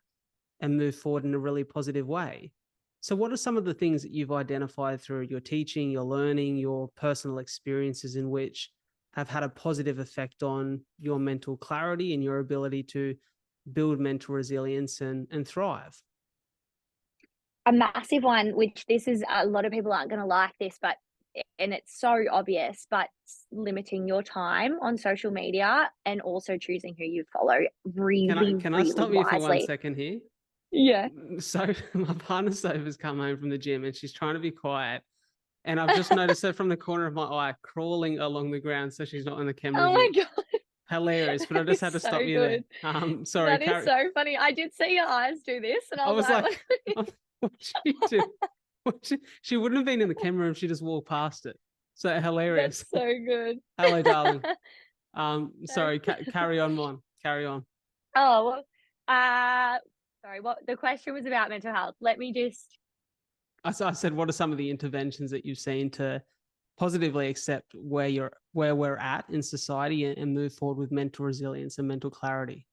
A: and move forward in a really positive way. So, what are some of the things that you've identified through your teaching, your learning, your personal experiences, in which have had a positive effect on your mental clarity and your ability to build mental resilience and thrive?
B: A massive one, which this is, a lot of people aren't gonna like this, but and it's so obvious, but limiting your time on social media, and also choosing who you follow really,
A: Can I
B: really
A: stop you for one
B: wisely.
A: second here?
B: Yeah.
A: So my partner Sova's come home from the gym and she's trying to be quiet. And I've just noticed her from the corner of my eye crawling along the ground so she's not in the camera
B: Oh my
A: view.
B: god,
A: Hilarious, but I
B: that
A: just
B: is
A: had to
B: so
A: stop you there.
B: good.
A: Sorry,
B: That is
A: Carrie.
B: so funny. I did see your eyes do this, and I
A: I
B: was
A: was
B: like,
A: like, what she do? She wouldn't have been in the camera if she just walked past it. So hilarious.
B: "That's so good."
A: Hello, darling. Sorry,
B: That's
A: carry on, Mon. Carry on.
B: Oh, well, sorry, what the question was about mental health. Let me just
A: I said, what are some of the interventions that you've seen to positively accept where we're at in society, and move forward with mental resilience and mental clarity?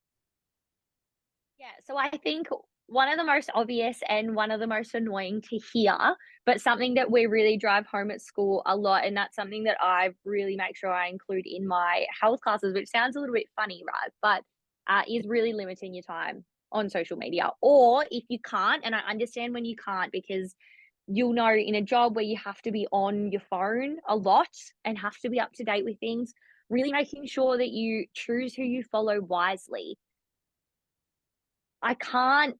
B: Yeah, so I think one of the most obvious and one of the most annoying to hear, but something that we really drive home at school a lot, and that's something that I really make sure I include in my health classes, which sounds a little bit funny, right? But is really limiting your time on social media. Or if you can't, and I understand when you can't, because you'll know in a job where you have to be on your phone a lot and have to be up to date with things, really making sure that you choose who you follow wisely. I can't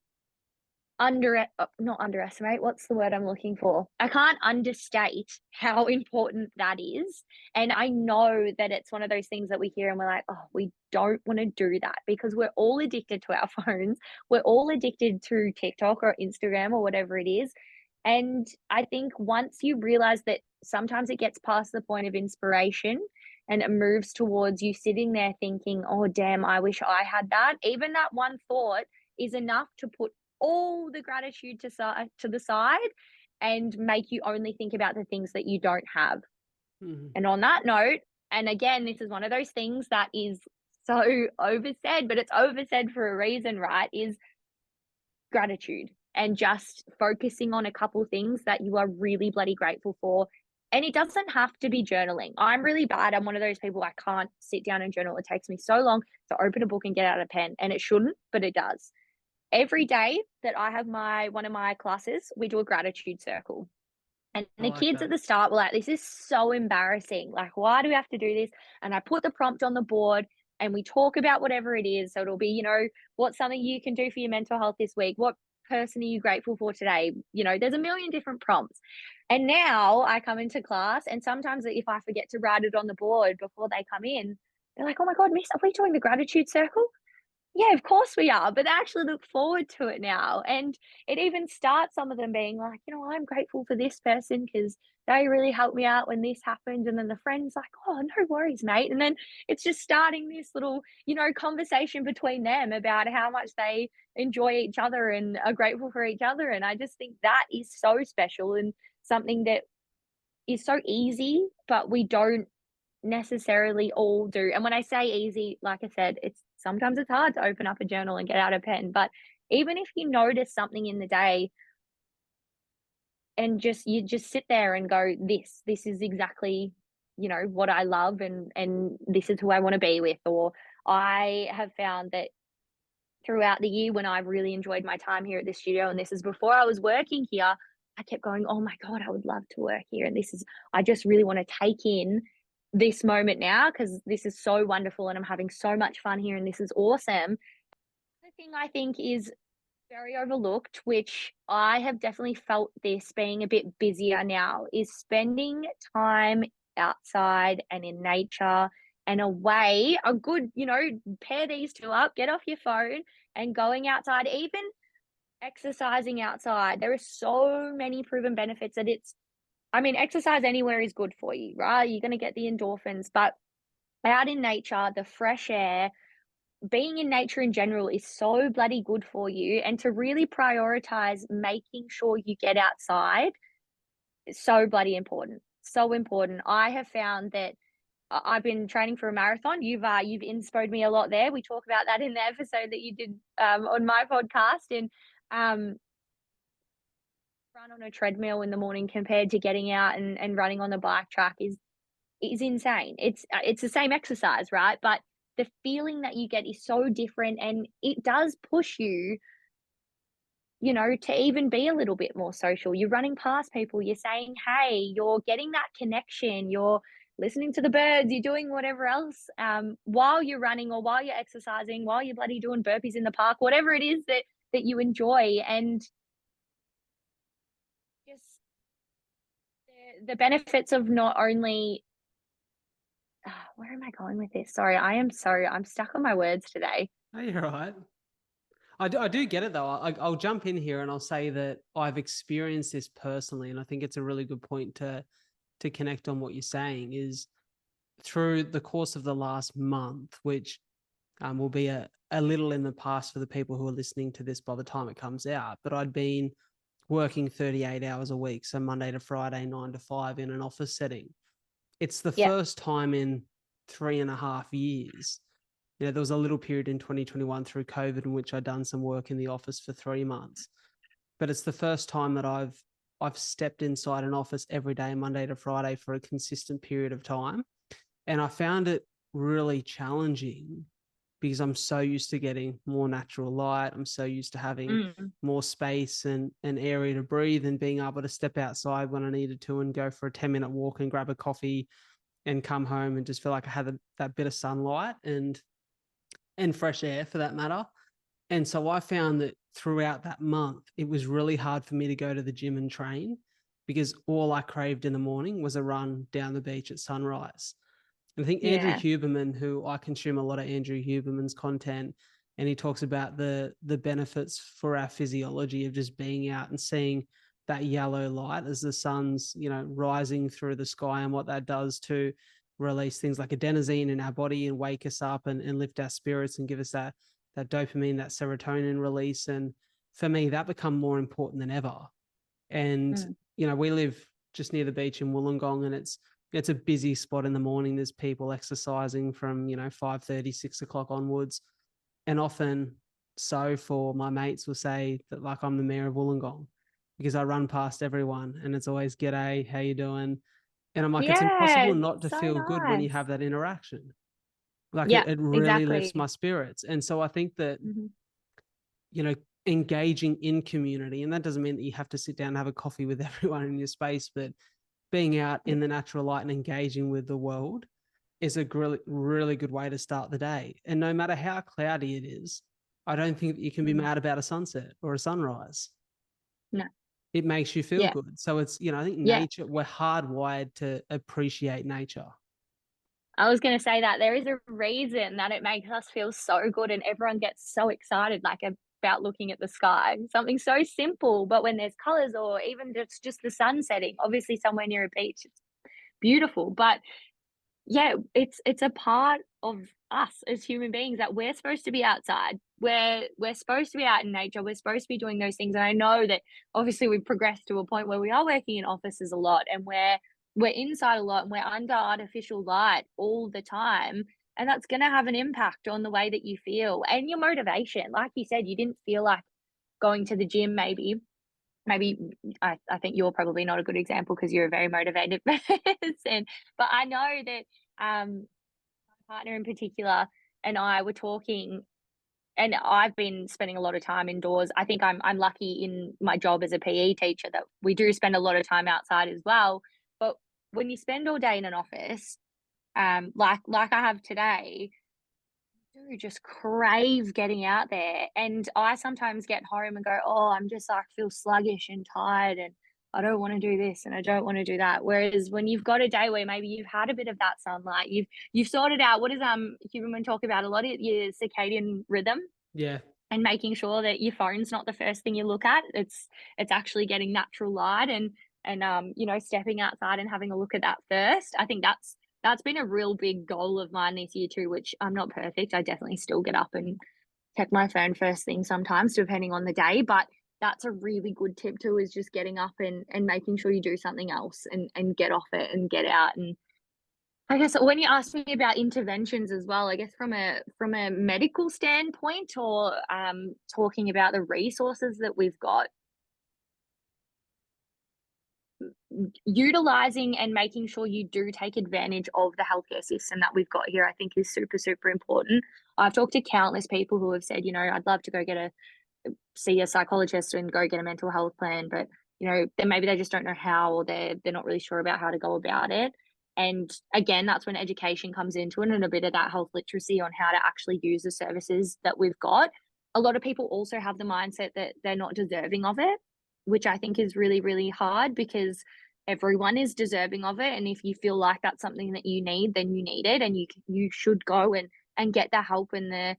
B: not underestimate, what's the word I'm looking for? I can't understate how important that is, and I know that it's one of those things that we hear and we're like, "Oh, we don't wanna do that," because we're all addicted to our phones. We're all addicted to TikTok or Instagram or whatever it is, and I think once you realize that sometimes it gets past the point of inspiration and it moves towards you sitting there thinking, "Oh, damn, I wish I had that," even that one thought is enough to put all the gratitude to the side and make you only think about the things that you don't have.
A: Mhm.
B: And on that note, and again, this is one of those things that is so oversaid, but it's oversaid for a reason, right? Is gratitude and just focusing on a couple things that you are really bloody grateful for. And it doesn't have to be journaling. I'm really bad. I'm one of those people I can't sit down and journal. It takes me so long to open a book and get out a pen, and it shouldn't, but it does. Every day that I have my one of my classes, we do a gratitude circle. And
A: I
B: the
A: like
B: kids at
A: that.
B: the start were like, "This is so embarrassing. Like, why do we have to do this?" And I put the prompt on the board and we talk about whatever it is. So it'll be, what's something you can do for your mental health this week? What person are you grateful for today? There's a million different prompts. And now I come into class, and sometimes if I forget to write it on the board before they come in, they're like, "Oh my God, Miss, are we doing the gratitude circle?" Yeah, of course we are, but they actually look forward to it now, and it even starts some of them being like, "I'm grateful for this person because they really helped me out when this happened," and then the friend's like, "Oh, no worries, mate," and then it's just starting this little, conversation between them about how much they enjoy each other and are grateful for each other, and I just think that is so special and something that is so easy, but we don't necessarily all do. And when I say easy, like I said, it's hard to open up a journal and get out a pen. But even if you notice something in the day and you just sit there and go, this is exactly, what I love, and this is who I want to be with. Or I have found that throughout the year when I've really enjoyed my time here at the studio, and this is before I was working here, I kept going, "Oh my God, I would love to work here." And I just really want to take in this moment now because this is so wonderful and I'm having so much fun here and this is awesome. The thing I think is very overlooked, which I have definitely felt this being a bit busier now, is spending time outside and in nature and away. A good, pair these two up, get off your phone and going outside, even exercising outside. There are so many proven benefits that exercise anywhere is good for you, right? You're going to get the endorphins, but out in nature, the fresh air, being in nature in general is so bloody good for you. And to really prioritize making sure you get outside is so bloody important. So important. I have found that I've been training for a marathon. You've inspired me a lot there. We talk about that in the episode that you did on my podcast, and um, run on a treadmill in the morning compared to getting out and running on the bike track is insane. It's the same exercise, right? But the feeling that you get is so different, and it does push you, to even be a little bit more social. You're running past people, you're saying, "Hey," you're getting that connection, you're listening to the birds, you're doing whatever else while you're running or while you're exercising, while you're bloody doing burpees in the park, whatever it is that you enjoy, and just the benefits of not only where am I going with this? Sorry, I'm stuck on my words today.
A: Oh, you're right. I do get it though. I'll jump in here and I'll say that I've experienced this personally, and I think it's a really good point to connect on what you're saying. Is through the course of the last month, which will be a little in the past for the people who are listening to this by the time it comes out. But I'd been working 38 hours a week, so Monday to Friday, 9 to 5 in an office setting. It's the
B: Yeah.
A: first time in 3.5 years There was a little period in 2021 through COVID in which I'd done some work in the office for 3 months, but it's the first time that I've stepped inside an office every day, Monday to Friday, for a consistent period of time. And I found it really challenging because I'm so used to getting more natural light. I'm so used to having more space and an area to breathe, and being able to step outside when I needed to and go for a 10-minute walk and grab a coffee and come home and just feel like I had that bit of sunlight and fresh air for that matter. And so I found that throughout that month, it was really hard for me to go to the gym and train because all I craved in the morning was a run down the beach at sunrise. And I think Andrew
B: Yeah.
A: Huberman, who I consume a lot of Andrew Huberman's content, and he talks about the benefits for our physiology of just being out and seeing that yellow light as the sun's, rising through the sky, and what that does to release things like adenosine in our body and wake us up and lift our spirits and give us that dopamine, that serotonin release. And for me, that become more important than ever. And we live just near the beach in Wollongong, and it's a busy spot in the morning. There's people exercising from 5:30, 6 o'clock onwards, and often for my mates will say that like I'm the mayor of Wollongong because I run past everyone and it's always g'day, how you doing? And I'm like, it's
B: Yeah,
A: impossible not to
B: so
A: feel good when you
B: nice.
A: have that interaction. Like
B: Yeah,
A: it really lifts my
B: exactly.
A: spirits. And so I think that, engaging in community, and that doesn't mean that you have to sit down and have a coffee with everyone in your space, but being out
B: Yeah.
A: in the natural light and engaging with the world is a really, really good way to start the day. And no matter how cloudy it is, I don't think that you can be mad about a sunset or a sunrise.
B: No.
A: It makes you feel
B: Yeah.
A: good. So it's, I think
B: Yeah.
A: nature, we're hardwired to appreciate nature.
B: I was going to say that there is a reason that it makes us feel so good and everyone gets so excited, like about looking at the sky. Something so simple, but when there's colors or even just the sun setting, obviously somewhere near a beach, it's beautiful. But yeah, it's a part of us as human beings that we're supposed to be outside. We're supposed to be out in nature. We're supposed to be doing those things. And I know that obviously we've progressed to a point where we are working in offices a lot and we're inside a lot and we're under artificial light all the time. And that's gonna have an impact on the way that you feel and your motivation. Like you said, you didn't feel like going to the gym maybe I think you're probably not a good example because you're a very motivated person. But I know that my partner in particular and I were talking, and I've been spending a lot of time indoors. I think I'm lucky in my job as a PE teacher that we do spend a lot of time outside as well. But when you spend all day in an office, like I have today, do just crave getting out there. And I sometimes get home and go, oh, I'm just like feel sluggish and tired and I don't want to do this and I don't want to do that. Whereas when you've got a day where maybe you've had a bit of that sunlight, you've sorted out what does Huberman talk about a lot of your circadian rhythm
A: Yeah.
B: and making sure that your phone's not the first thing you look at. It's actually getting natural light and stepping outside and having a look at that first. I think that's been a real big goal of mine this year too, which I'm not perfect. I definitely still get up and check my phone first thing sometimes, depending on the day. But that's a really good tip too, is just getting up and making sure you do something else and get off it and get out. And I guess when you asked me about interventions as well, I guess from a medical standpoint or talking about the resources that we've got, utilizing and making sure you do take advantage of the healthcare system that we've got here, I think is super, super important. I've talked to countless people who have said, I'd love to go see a psychologist and go get a mental health plan, but then maybe they just don't know how, or they're not really sure about how to go about it. And again, that's when education comes into it and a bit of that health literacy on how to actually use the services that we've got. A lot of people also have the mindset that they're not deserving of it, which I think is really, really hard because everyone is deserving of it. And if you feel like that's something that you need, then you need it, and you should go and get the help and the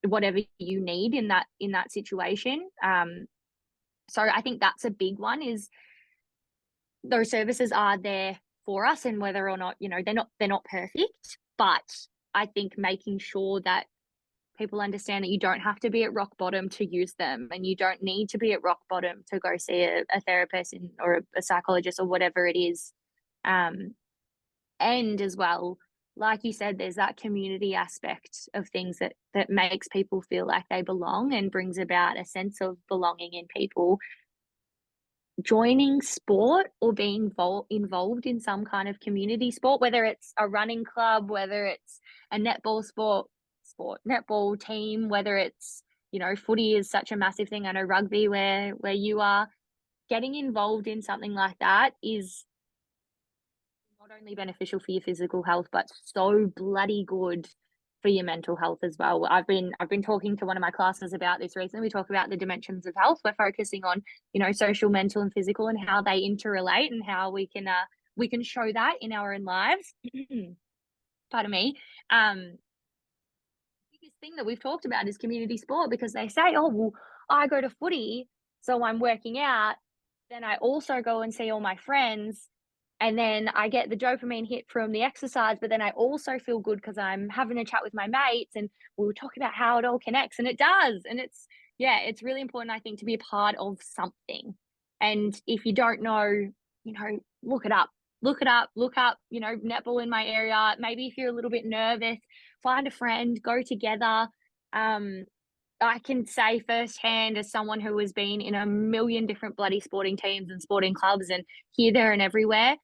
B: whatever you need in that situation. So I think that's a big one, is those services are there for us, and whether or not they're not perfect, but I think making sure that people understand that you don't have to be at rock bottom to use them, and you don't need to be at rock bottom to go see a therapist or a psychologist or whatever it is. And as well, like you said, there's that community aspect of things that makes people feel like they belong and brings about a sense of belonging in people. Joining sport or being involved in some kind of community sport, whether it's a running club, whether it's a netball netball team, whether it's, footy is such a massive thing. I know rugby where you are. Getting involved in something like that is not only beneficial for your physical health, but so bloody good for your mental health as well. I've been talking to one of my classes about this recently. We talk about the dimensions of health. We're focusing on, social, mental, and physical, and how they interrelate, and how we can show that in our own lives. Pardon me. Biggest thing that we've talked about is community sport, because they say, oh well, I go to footy, so I'm working out. Then I also go and see all my friends, and then I get the dopamine hit from the exercise, but then I also feel good because I'm having a chat with my mates, and we'll talk about how it all connects, and it does. And it's really important, I think, to be a part of something. And if you don't know, look it up. Look up, netball in my area. Maybe if you're a little bit nervous, find a friend, go together. I can say firsthand, as someone who has been in a million different bloody sporting teams and sporting clubs and here, there, and everywhere,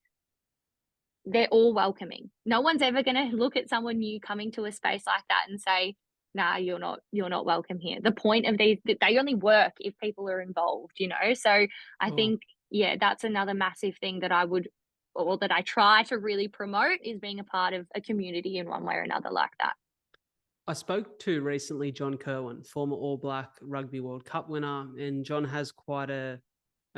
B: they're all welcoming. No one's ever going to look at someone new coming to a space like that and say, "Nah, you're not welcome here." The point of these, they only work if people are involved, So I
A: Oh,
B: think, yeah, that's another massive thing that that I try to really promote, is being a part of a community in one way or another like that.
A: I spoke to recently John Kerwin, former All Black Rugby World Cup winner, and John has quite a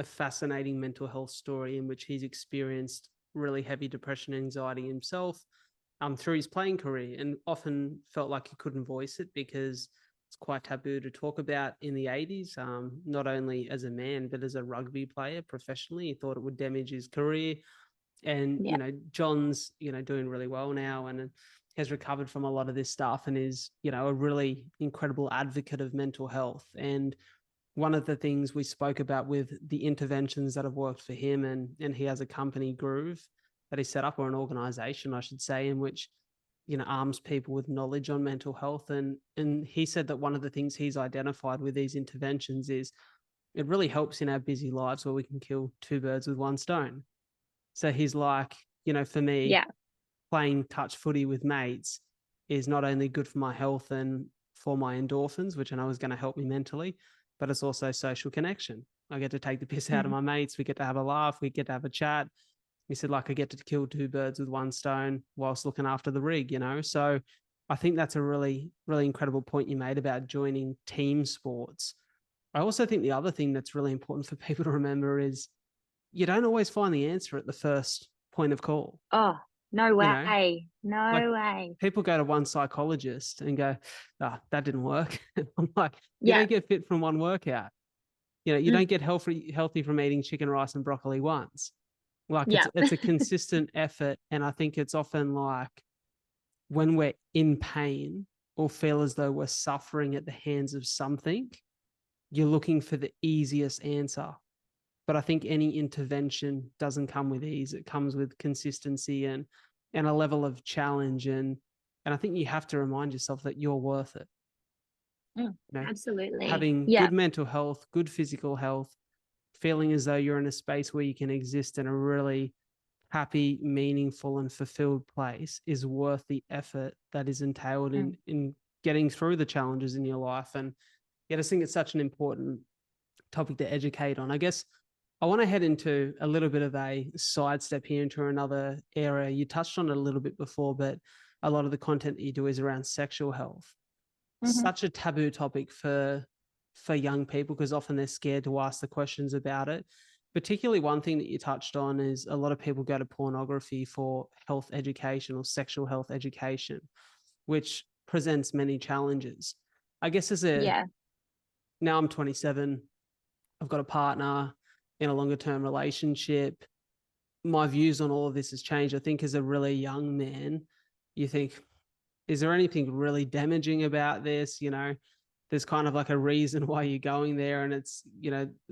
A: fascinating mental health story in which he's experienced really heavy depression and anxiety himself through his playing career, and often felt like he couldn't voice it because it's quite taboo to talk about in the 80s, not only as a man, but as a rugby player professionally. He thought it would damage his career. And,
B: Yeah.
A: John's, doing really well now and has recovered from a lot of this stuff and is, a really incredible advocate of mental health. And one of the things we spoke about with the interventions that have worked for him, and he has a company, Groove, that he set up, or an organization, I should say, in which, arms people with knowledge on mental health. And he said that one of the things he's identified with these interventions is it really helps in our busy lives where we can kill two birds with one stone. So he's like, for me,
B: Yeah.
A: playing touch footy with mates is not only good for my health and for my endorphins, which I know is going to help me mentally, but it's also social connection. I get to take the piss out of
B: Mhm.
A: my mates. We get to have a laugh. We get to have a chat. He said, like, I get to kill two birds with one stone whilst looking after the rig, So I think that's a really, really incredible point you made about joining team sports. I also think the other thing that's really important for people to remember is you don't always find the answer at the first point of call.
B: Oh, no
A: You know,
B: way.
A: like
B: No way.
A: people go to one psychologist and go, "Ah, that didn't work." I'm like, you
B: Yeah.
A: don't get fit from one workout. You
B: Mm.
A: don't get healthy from eating chicken, rice, and broccoli once. Like
B: Yeah.
A: it's a consistent effort, and I think it's often like when we're in pain or feel as though we're suffering at the hands of something, you're looking for the easiest answer. But I think any intervention doesn't come with ease. It comes with consistency and a level of challenge. And I think you have to remind yourself that you're worth it.
B: Mm,
A: You know,
B: absolutely.
A: having
B: Yeah.
A: good mental health, good physical health, feeling as though you're in a space where you can exist in a really happy, meaningful, and fulfilled place is worth the effort that is entailed
B: Mm.
A: in getting through the challenges in your life. And yeah, I just think it's such an important topic to educate on. I guess I want to head into a little bit of a sidestep here into another area. You touched on it a little bit before, but a lot of the content that you do is around sexual health.
B: Mhm.
A: Such a taboo topic for young people because often they're scared to ask the questions about it. Particularly one thing that you touched on is a lot of people go to pornography for health education or sexual health education, which presents many challenges. I guess
B: Yeah.
A: now I'm 27, I've got a partner in a longer term relationship. My views on all of this has changed. I think as a really young man, you think, is there anything really damaging about this? There's kind of like a reason why you're going there, and it's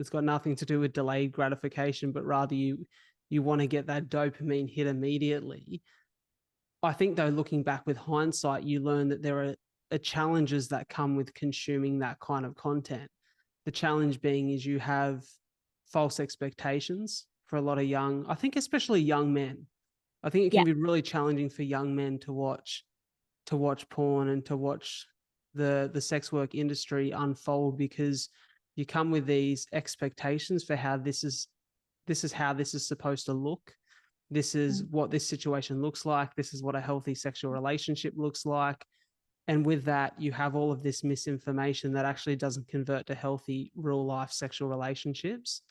A: got nothing to do with delayed gratification, but rather you want to get that dopamine hit immediately. I think though, looking back with hindsight, you learn that there are challenges that come with consuming that kind of content. The challenge being is you have false expectations for a lot of young, I think especially young men. I think it
B: Yeah.
A: can be really challenging for young men to watch porn and to watch the sex work industry unfold, because you come with these expectations for how this is how this is supposed to look. This is
B: Mm.
A: what this situation looks like. This is what a healthy sexual relationship looks like. And with that, you have all of this misinformation that actually doesn't convert to healthy real life sexual relationships.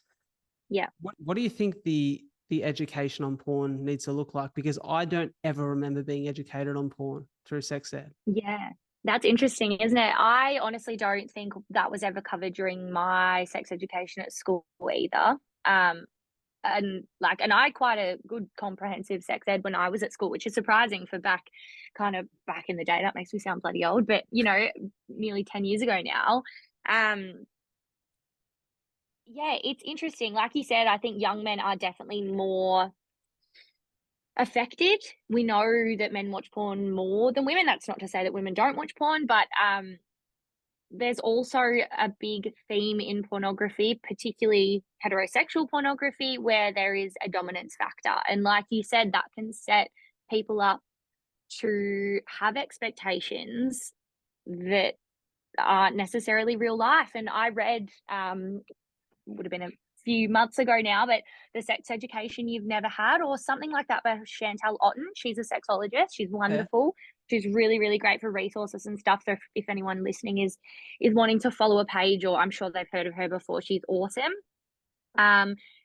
B: Yeah.
A: What do you think the education on porn needs to look like? Because I don't ever remember being educated on porn through sex ed.
B: Yeah. That's interesting, isn't it? I honestly don't think that was ever covered during my sex education at school either. Um, and I had quite a good comprehensive sex ed when I was at school, which is surprising for back in the day. That makes me sound bloody old, but nearly 10 years ago now. Um, yeah, it's interesting. Like you said, I think young men are definitely more affected. We know that men watch porn more than women. That's not to say that women don't watch porn, but there's also a big theme in pornography, particularly heterosexual pornography, where there is a dominance factor. And like you said, that can set people up to have expectations that aren't necessarily real life. And I read, would have been a few months ago now, but The Sex Education You've Never Had, or something like that, by Chantal Otten. She's a sexologist. She's
A: Yeah.
B: wonderful. She's really, really great for resources and stuff. So if anyone listening is wanting to follow a page, or I'm sure they've heard of her before, she's awesome.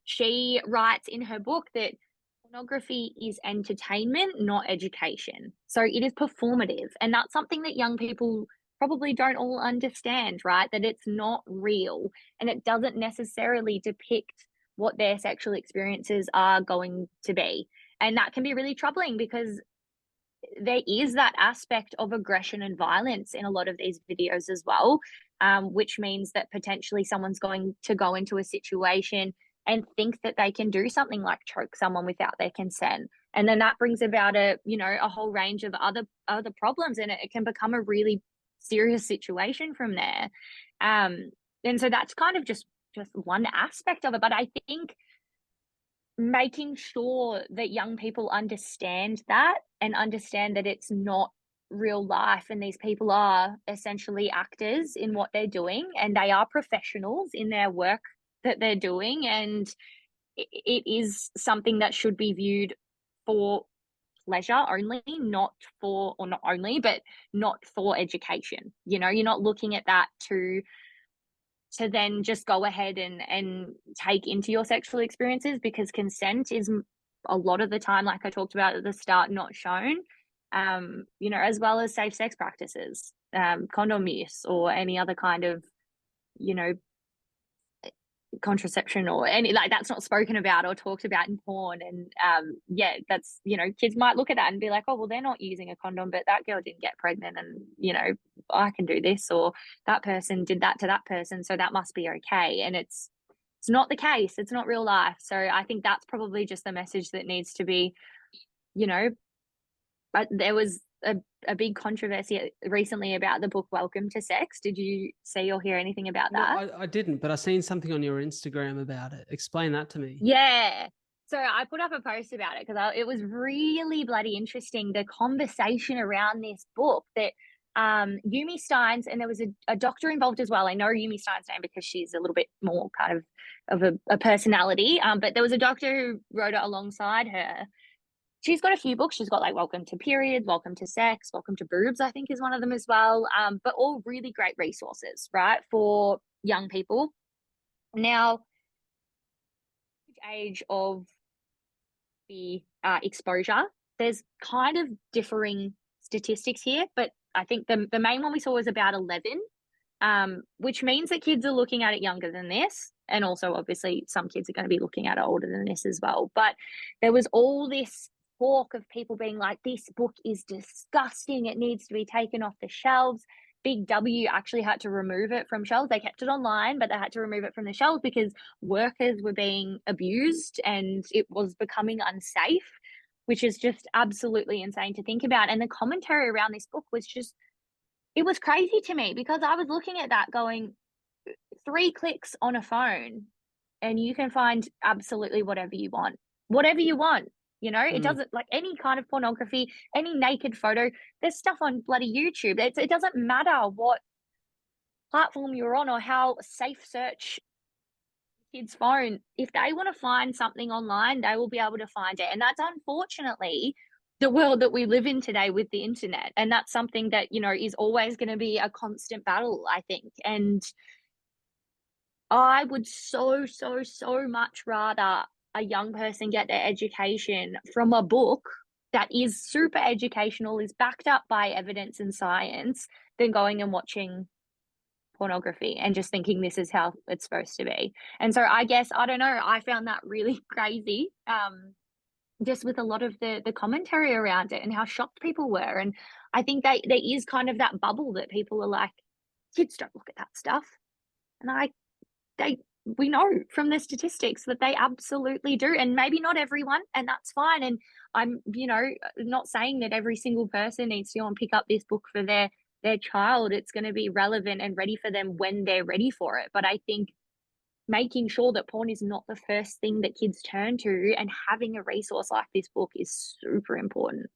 B: She writes in her book that pornography is entertainment, not education. So it is performative. And that's something that young people probably don't all understand, right? That it's not real and it doesn't necessarily depict what their sexual experiences are going to be. And that can be really troubling because there is that aspect of aggression and violence in a lot of these videos as well, which means that potentially someone's going to go into a situation and think that they can do something like choke someone without their consent, and then that brings about a whole range of other problems, and it can become a really serious situation from there. And so that's kind of just one aspect of it, but I think making sure that young people understand that and understand that it's not real life and these people are essentially actors in what they're doing and they are professionals in their work that they're doing, and it is something that should be viewed for pleasure only, not for, or not only, but not for education. You're not looking at that to then just go ahead and take into your sexual experiences, because consent is a lot of the time, like I talked about at the start, not shown, as well as safe sex practices, condom use, or any other kind of, you know, contraception or any like that's not spoken about or talked about in porn. And that's, kids might look at that and be like, oh well, they're not using a condom, but that girl didn't get pregnant, and I can do this, or that person did that to that person, so that must be okay. And it's not the case. It's not real life. So I think that's probably just the message that needs to be, but there was a big controversy recently about the book Welcome to Sex. Did you see or hear anything about
A: No,
B: that?
A: I didn't, but I seen something on your Instagram about it. Explain that to me.
B: Yeah. So I put up a post about it because it was really bloody interesting, the conversation around this book that Yumi Steins, and there was a doctor involved as well. I know Yumi Steins' name because she's a little bit more kind of a personality, but there was a doctor who wrote it alongside her. She's got a few books. She's got like Welcome to Periods, Welcome to Sex, Welcome to Boobs, I think is one of them as well, but all really great resources, right, for young people. Now, age of the exposure, there's kind of differing statistics here, but I think the main one we saw was about 11, which means that kids are looking at it younger than this. And also, obviously, some kids are going to be looking at it older than this as well. But there was all this talk of people being like, this book is disgusting. It needs to be taken off the shelves. Big W actually had to remove it from shelves. They kept it online, but they had to remove it from the shelves because workers were being abused and it was becoming unsafe. which is just absolutely insane to think about. And the commentary around this book was just, it was crazy to me because I was looking at that going, 3 clicks on a phone and you can find absolutely whatever you want. Whatever you want, you know? It
A: Mm.
B: doesn't, like, any kind of pornography, any naked photo, there's stuff on bloody YouTube. It doesn't matter what platform you're on or how safe search kid's phone. If they wanna find something online, they will be able to find it, and that's unfortunately the world that we live in today with the internet, and that's something that, you know, is always gonna be a constant battle, I think, and I would so, so, so much rather a young person get their education from a book that is super educational, is backed up by evidence and science, than going and watching pornography and just thinking this is how it's supposed to be. And so I guess, I don't know, I found that really crazy, just with a lot of the commentary around it and how shocked people were. And I think there is kind of that bubble that people are like, kids don't look at that stuff. And they we know from the statistics that they absolutely do, and maybe not everyone, and that's fine. And I'm, you know, not saying that every single person needs to go and pick up this book for their child. It's going to be relevant and ready for them when they're ready for it. But I think making sure that porn is not the first thing that kids turn to and having a resource like this book is super important.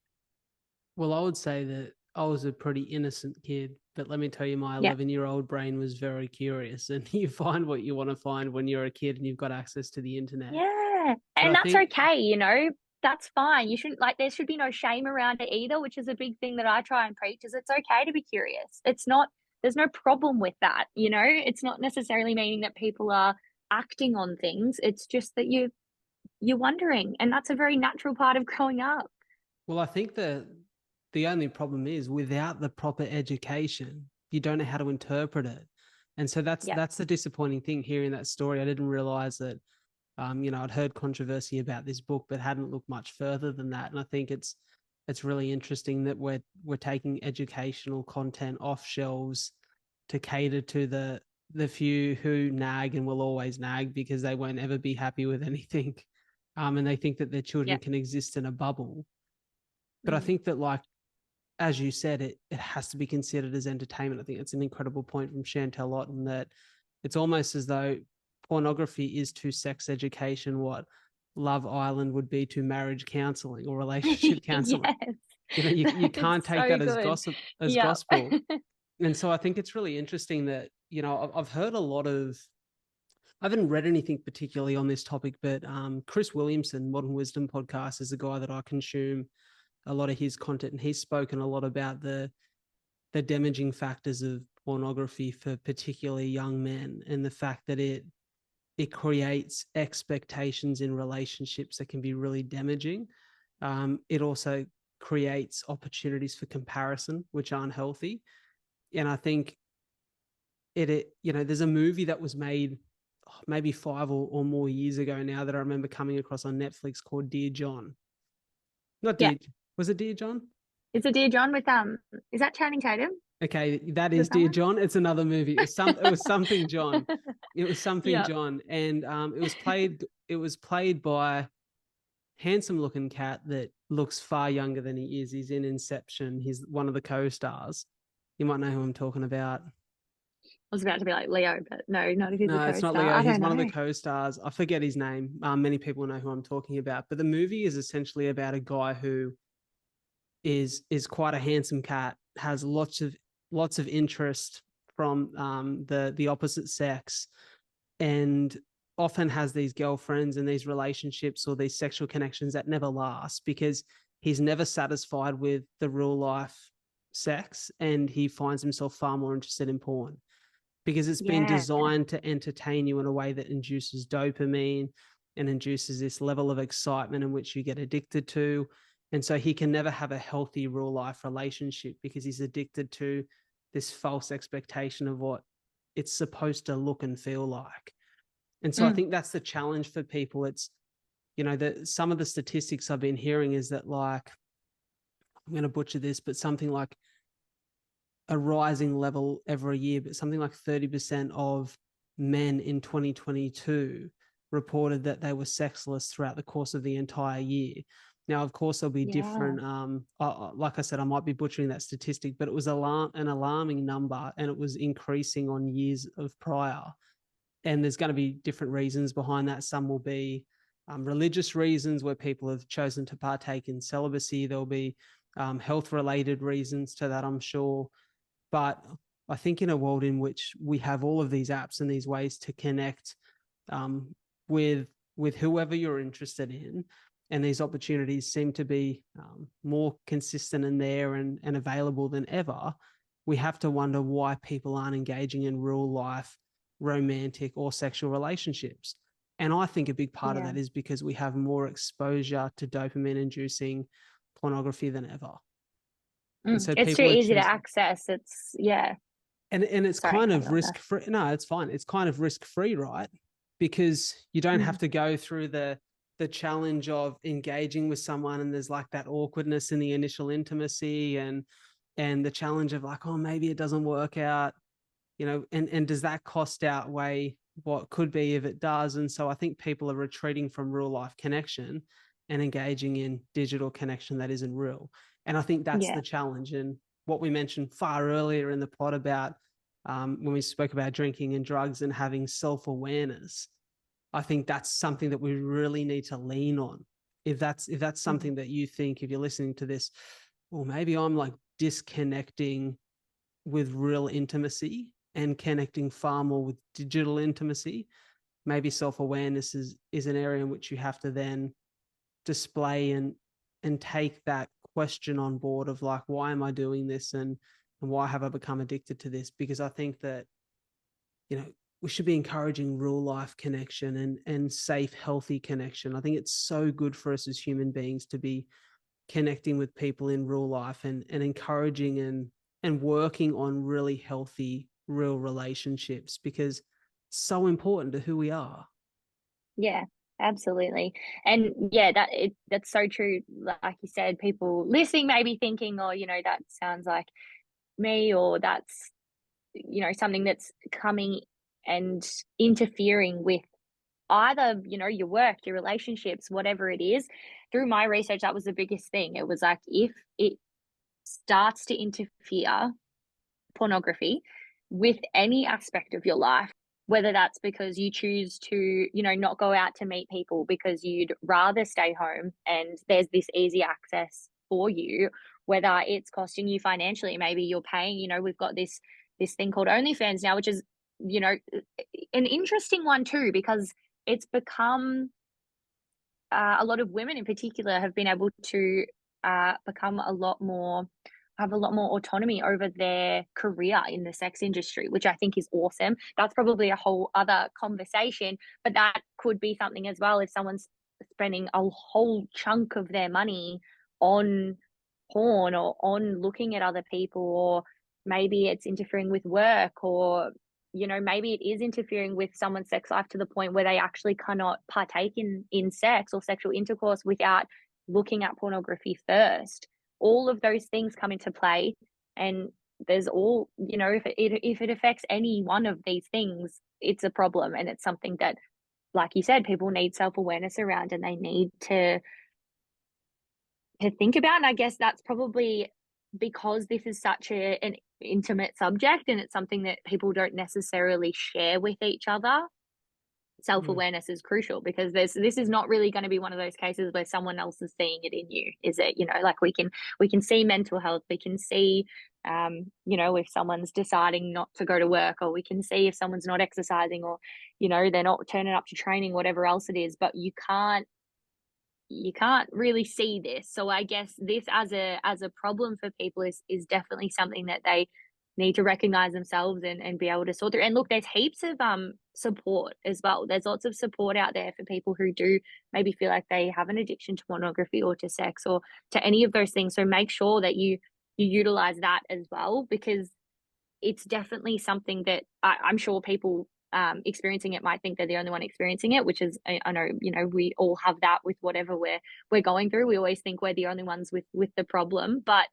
A: Well, I would say that I was a pretty innocent kid, but let me tell you, my
B: Yeah.
A: 11-year-old brain was very curious. And you find what you want to find when you're a kid and you've got access to the internet.
B: Yeah,
A: But
B: and
A: I
B: that's
A: think,
B: okay, you know? That's fine. You shouldn't, like, there should be no shame around it either, which is a big thing that I try and preach, is it's okay to be curious. It's not, there's no problem with that, you know? It's not necessarily meaning that people are acting on things. It's just that you're wondering, and that's a very natural part of growing up.
A: well, I think that the only problem is without the proper education, you don't know how to interpret it. And so
B: Yeah.
A: that's the disappointing thing hearing that story. I didn't realize that I'd heard controversy about this book, but hadn't looked much further than that. And I think it's really interesting that we're taking educational content off shelves to cater to the few who nag and will always nag because they won't ever be happy with anything. And they think that their children
B: Yeah.
A: can exist in a bubble. But I
B: Mm.
A: think that, like, as you said, it has to be considered as entertainment. I think it's an incredible point from Chantel Otten that it's almost as though pornography is to sex education what Love Island would be to marriage counseling or relationship counseling.
B: Yes.
A: You can't
B: It's
A: take
B: so
A: that as
B: good.
A: gossip as
B: Yeah.
A: gospel. And so I think it's really interesting that, I've heard a lot of, I haven't read anything particularly on this topic, but Chris Williamson, Modern Wisdom podcast, is a guy that I consume a lot of his content, and he's spoken a lot about the damaging factors of pornography for particularly young men, and the fact that it creates expectations in relationships that can be really damaging. It also creates opportunities for comparison, which aren't healthy. And I think there's a movie that was made maybe 5 or more years ago now that I remember coming across on Netflix called Dear John. Not
B: Yeah.
A: Dear, was it Dear John?
B: It's a Dear John with, is that Channing Tatum?
A: Okay, that
B: Is
A: is
B: it that
A: Dear
B: one?
A: John. It's another movie. It was something John. It was something
B: Yeah.
A: John, and it was played by handsome looking cat that looks far younger than he is. He's in Inception. He's one of the co-stars. You might know who I'm talking about.
B: I was about to be like Leo, but no, not if he's a
A: No, it's not
B: co-star.
A: Leo.
B: I
A: He's
B: don't
A: one of the
B: know.
A: co-stars. I forget his name. Many people know who I'm talking about. But the movie is essentially about a guy who is quite a handsome cat, has lots of interest from the opposite sex, and often has these girlfriends and these relationships or these sexual connections that never last because he's never satisfied with the real life sex, and he finds himself far more interested in porn because it's been
B: Yeah.
A: designed to entertain you in a way that induces dopamine and induces this level of excitement in which you get addicted to. And so he can never have a healthy real life relationship because he's addicted to this false expectation of what it's supposed to look and feel like. And so I
B: Mm.
A: think that's the challenge for people. It's, that some of the statistics I've been hearing is that, like, I'm going to butcher this, but something like a rising level every year, but something like 30% of men in 2022 reported that they were sexless throughout the course of the entire year. Now, of course, there'll be
B: Yeah.
A: different. Like I said, I might be butchering that statistic, but it was an alarming number, and it was increasing on years of prior. And there's going to be different reasons behind that. Some will be religious reasons where people have chosen to partake in celibacy. There'll be health-related reasons to that, I'm sure. But I think in a world in which we have all of these apps and these ways to connect um, with whoever you're interested in, and these opportunities seem to be more consistent and there and available than ever, we have to wonder why people aren't engaging in real life romantic or sexual relationships. And I think a big part of
B: Yeah.
A: that is because we have more exposure to dopamine inducing pornography than ever. And so
B: It's too
A: people are
B: easy to
A: choosing,
B: access. It's yeah.
A: and it's
B: Sorry,
A: kind
B: cut you
A: of
B: off
A: risk
B: there.
A: free. No, it's fine. It's kind of risk free, right? Because you don't have
B: Mm.
A: to go through the challenge of engaging with someone, and there's like that awkwardness in the initial intimacy, and the challenge of like, oh, maybe it doesn't work out, and does that cost outweigh what could be if it does? And so I think people are retreating from real life connection and engaging in digital connection that isn't real. And I think that's
B: Yeah.
A: the challenge. And what we mentioned far earlier in the pod about when we spoke about drinking and drugs and having self-awareness, I think that's something that we really need to lean on. If that's
B: Mm.
A: something that you think, if you're listening to this, well, maybe I'm like disconnecting with real intimacy and connecting far more with digital intimacy. Maybe self-awareness is an area in which you have to then display and take that question on board of like, why am I doing this, and why have I become addicted to this? Because I think that, we should be encouraging real life connection and safe, healthy connection. I think it's so good for us as human beings to be connecting with people in real life and encouraging and working on really healthy, real relationships, because it's so important to who we are.
B: Yeah, absolutely. And yeah, that's so true. Like you said, people listening may be thinking, oh, that sounds like me, or that's, something that's coming and interfering with either, your work, your relationships, whatever it is. Through my research, that was the biggest thing. It was like if it starts to interfere, pornography, with any aspect of your life, whether that's because you choose to, not go out to meet people because you'd rather stay home and there's this easy access for you, whether it's costing you financially, maybe you're paying, we've got this thing called OnlyFans now, which is, you know, an interesting one too, because it's become a lot of women in particular have been able to become have a lot more autonomy over their career in the sex industry, which I think is awesome. That's probably a whole other conversation, but that could be something as well if someone's spending a whole chunk of their money on porn or on looking at other people, or maybe it's interfering with work, or maybe it is interfering with someone's sex life to the point where they actually cannot partake in sex or sexual intercourse without looking at pornography first. All of those things come into play, and there's all, if it affects any one of these things, it's a problem, and it's something that, like you said, people need self-awareness around, and they need to think about. And I guess that's probably because this is such an intimate subject, and it's something that people don't necessarily share with each other.
A: Mm.
B: Self-awareness is crucial, because this is not really going to be one of those cases where someone else is seeing it in you, is it? Like we can see mental health, we can see if someone's deciding not to go to work, or we can see if someone's not exercising, or they're not turning up to training, whatever else it is, but you can't really see this. So I guess this as a problem for people is definitely something that they need to recognize themselves and be able to sort through. And look, there's heaps of support as well. There's lots of support out there for people who do maybe feel like they have an addiction to pornography or to sex or to any of those things. So make sure that you utilize that as well, because it's definitely something that I'm sure people experiencing it might think they're the only one experiencing it, which is, I know, we all have that with whatever we're going through. We always think we're the only ones with the problem, but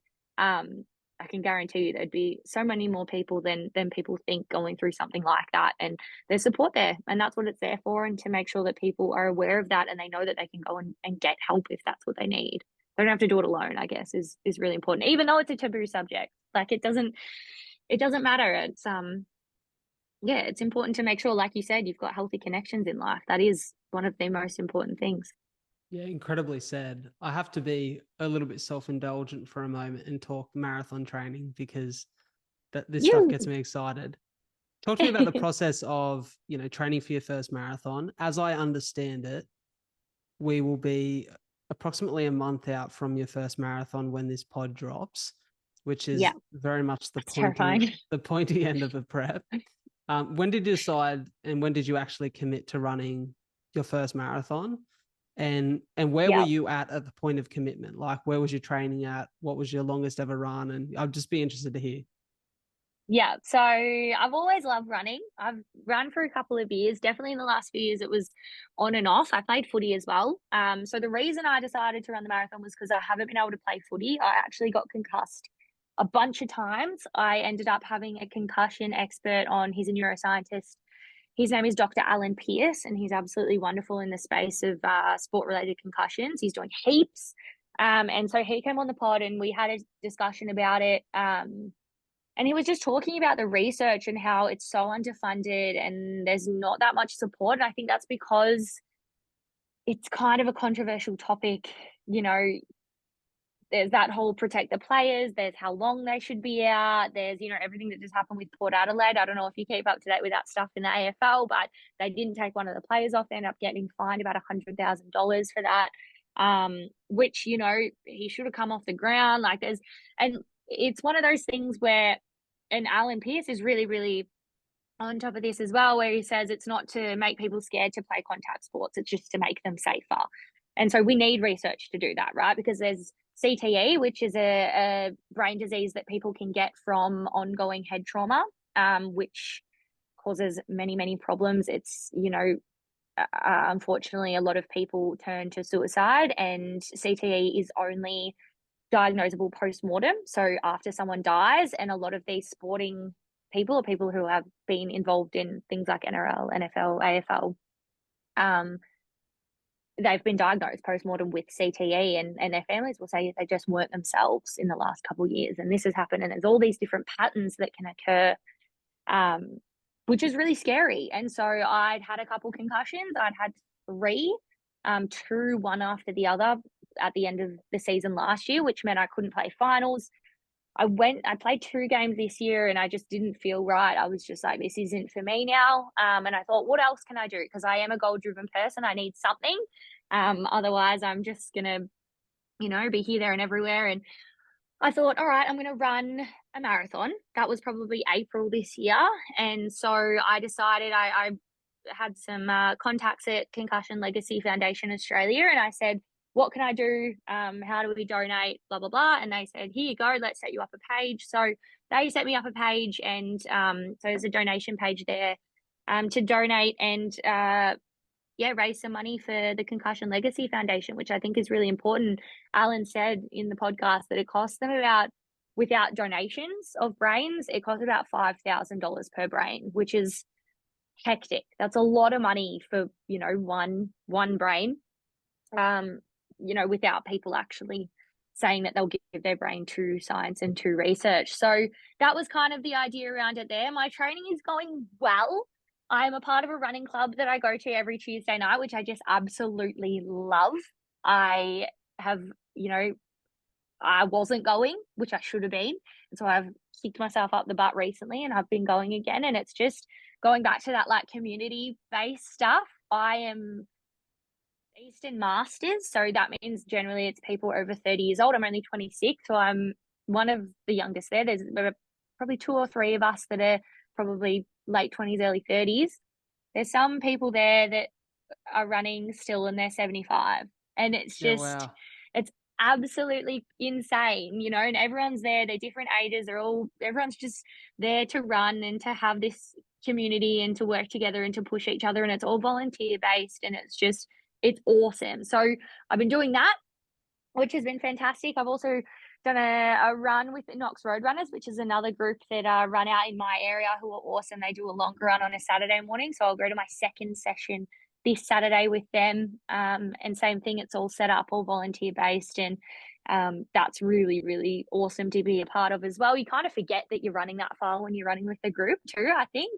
B: I can guarantee you there'd be so many more people than people think going through something like that. And there's support there, and that's what it's there for. And to make sure that people are aware of that and they know that they can go and get help if that's what they need. They don't have to do it alone, I guess, is really important. Even though it's a taboo subject, like it doesn't matter. It's yeah, it's important to make sure, like you said, you've got healthy connections in life. That is one of the most important things.
A: Yeah, incredibly said. I have to be a little bit self-indulgent for a moment and talk marathon training because this stuff
B: You.
A: gets me excited. Talk to me about the process of, training for your first marathon. As I understand it, we will be approximately a month out from your first marathon when this pod drops, which
B: Yeah,
A: is very much
B: that's terrifying.
A: the pointy end of a prep. When did you decide and when did you actually commit to running your first marathon? And where were
B: Yeah.
A: you at the point of commitment? Like, where was your training at? What was your longest ever run? And I'd just be interested to hear.
B: Yeah, so I've always loved running. I've run for a couple of years. Definitely in the last few years, it was on and off. I played footy as well. So the reason I decided to run the marathon was because I haven't been able to play footy. I actually got concussed a bunch of times. I ended up having a concussion expert on. He's a neuroscientist. His name is Dr. Alan Pierce, and he's absolutely wonderful in the space of sport-related concussions. He's doing heaps. And so he came on the pod and we had a discussion about it. And he was just talking about the research and how it's so underfunded and there's not that much support. And I think that's because it's kind of a controversial topic. You know, there's that whole protect the players, there's how long they should be out, there's, everything that just happened with Port Adelaide. I don't know if you keep up to date with that stuff in the AFL, but they didn't take one of the players off. They ended up getting fined about $100,000 for that. Which, he should have come off the ground. And it's one of those things where, and Alan Pierce is really, really on top of this as well, where he says it's not to make people scared to play contact sports, it's just to make them safer. And so we need research to do that, right? Because there's CTE, which is a brain disease that people can get from ongoing head trauma, which causes many, many problems. It's, unfortunately, a lot of people turn to suicide, and CTE is only diagnosable post-mortem, so after someone dies. And a lot of these sporting people or people who have been involved in things like NRL, NFL, AFL, they've been diagnosed post-mortem with CTE, and their families will say they just weren't themselves in the last couple of years. And this has happened, and there's all these different patterns that can occur, which is really scary. And so I'd had a couple concussions. I'd had three, two, one after the other at the end of the season last year, which meant I couldn't play finals. I played 2 games this year and I just didn't feel right. I was just like, this isn't for me now. And I thought, what else can I do? Because I am a goal-driven person. I need something. Otherwise, I'm just going to, be here, there, and everywhere. And I thought, all right, I'm going to run a marathon. That was probably April this year. And so I decided I had some contacts at Concussion Legacy Foundation Australia. And I said, what can I do? How do we donate? Blah, blah, blah. And they said, here you go, let's set you up a page. So they set me up a page. And so there's a donation page there to donate and raise some money for the Concussion Legacy Foundation, which I think is really important. Alan said in the podcast that it costs them without donations of brains, it costs about $5,000 per brain, which is hectic. That's a lot of money for, one brain, without people actually saying that they'll give their brain to science and to research. So that was kind of the idea around it there. My training is going well. I'm a part of a running club that I go to every Tuesday night, which I just absolutely love. I have, I wasn't going, which I should have been. And so I've kicked myself up the butt recently and I've been going again. And it's just going back to that community-based stuff. I am Eastern Masters, so that means generally it's people over 30 years old. I'm only 26, so I'm one of the youngest there. There's probably 2 or 3 of us that are probably late 20s, early 30s. There's some people there that are running still and they're 75. And it's just,
A: wow.
B: It's absolutely insane, and everyone's there. They're different ages. Everyone's just there to run and to have this community and to work together and to push each other. And it's all volunteer based and it's awesome. So I've been doing that, which has been fantastic. I've also done a run with the Knox Road Runners, which is another group that run out in my area who are awesome. They do a longer run on a Saturday morning. So I'll go to my second session this Saturday with them. And same thing, it's all set up, all volunteer based. And that's really, really awesome to be a part of as well. You kind of forget that you're running that far when you're running with a group too, I think.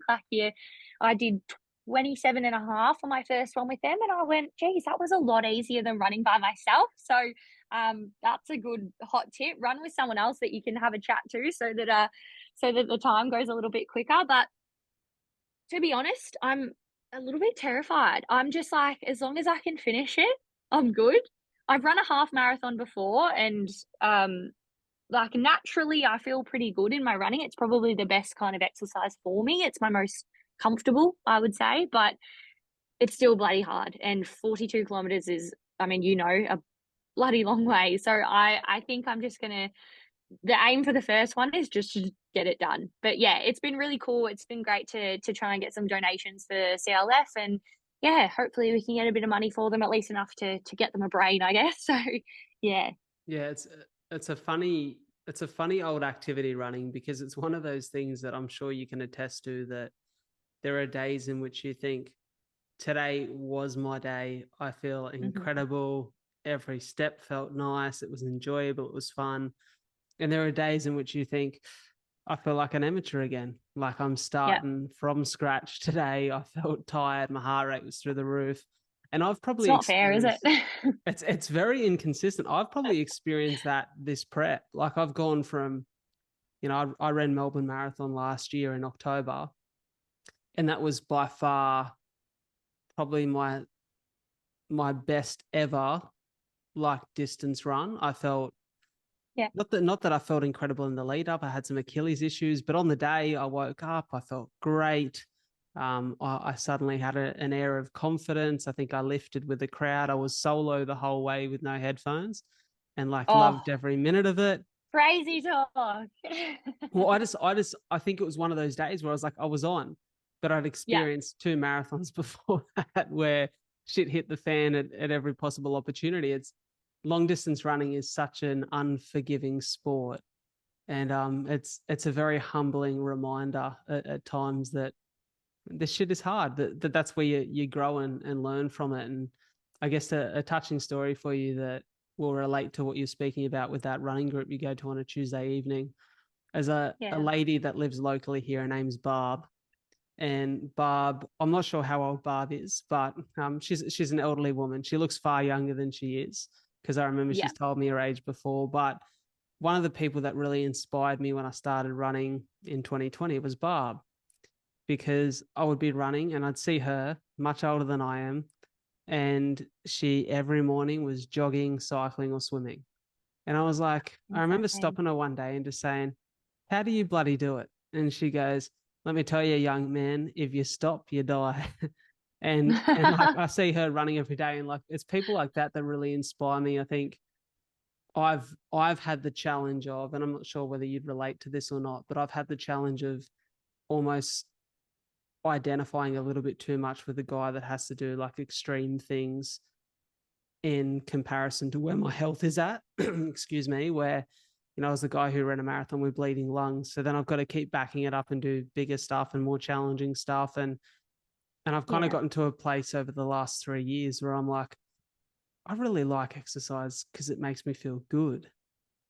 B: I did 27 and a half on my first one with them. And I went, geez, that was a lot easier than running by myself. So that's a good hot tip. Run with someone else that you can have a chat to so that the time goes a little bit quicker. But to be honest, I'm a little bit terrified. I'm just like, as long as I can finish it, I'm good. I've run a half marathon before and like naturally I feel pretty good in my running. It's probably the best kind of exercise for me. It's my most comfortable, I would say, but it's still bloody hard. And 42 kilometers is, I mean, a bloody long way. So I think I'm just going to, the aim for the first one is just to get it done. But yeah, it's been really cool. It's been great to try and get some donations for CLF, and yeah, hopefully we can get a bit of money for them, at least enough to get them a brain, I guess. So yeah.
A: Yeah, it's a funny old activity, running, because it's one of those things that I'm sure you can attest to, that there are days in which you think, today was my day. I feel incredible. Every step felt nice. It was enjoyable. It was fun. And there are days in which you think, I feel like an amateur again. Like I'm starting from scratch today. I felt tired. My heart rate was through the roof. And I've probably
B: It's not fair, is it?
A: it's very inconsistent. I've probably experienced that this prep. Like I've gone from, I ran Melbourne Marathon last year in October, and that was by far probably my best ever like distance run. I felt not that I felt incredible in the lead up. I had some Achilles issues, but on the day I woke up, I felt great. I suddenly had an air of confidence. I think I lifted with the crowd. I was solo the whole way with no headphones, and loved every minute of it.
B: Crazy talk.
A: Well, I think it was one of those days where I was like, I was on, but I'd experienced 2 marathons before that where shit hit the fan at every possible opportunity. It's long distance running is such an unforgiving sport. And it's a very humbling reminder at times that this shit is hard, that's where you grow and learn from it. And I guess a touching story for you that will relate to what you're speaking about with that running group you go to on a Tuesday evening. As a lady that lives locally here, her name's Barb. And Barb, I'm not sure how old Barb is, but she's an elderly woman. She looks far younger than she is, because I remember she's told me her age before. But one of the people that really inspired me when I started running in 2020 was Barb, because I would be running and I'd see her, much older than I am, and she every morning was jogging, cycling, or swimming. And I was like, I remember stopping her one day and just saying, how do you bloody do it? And she goes, let me tell you, young man, if you stop, you die. and like I see her running every day, and like it's people like that that really inspire me. I think I've had the challenge of, and I'm not sure whether you'd relate to this or not, but I've had the challenge of almost identifying a little bit too much with a guy that has to do like extreme things in comparison to where my health is at. Excuse me, where I was the guy who ran a marathon with bleeding lungs. So then I've got to keep backing it up and do bigger stuff and more challenging stuff. And I've kind of gotten to a place over the last 3 years where I'm like, I really like exercise because it makes me feel good.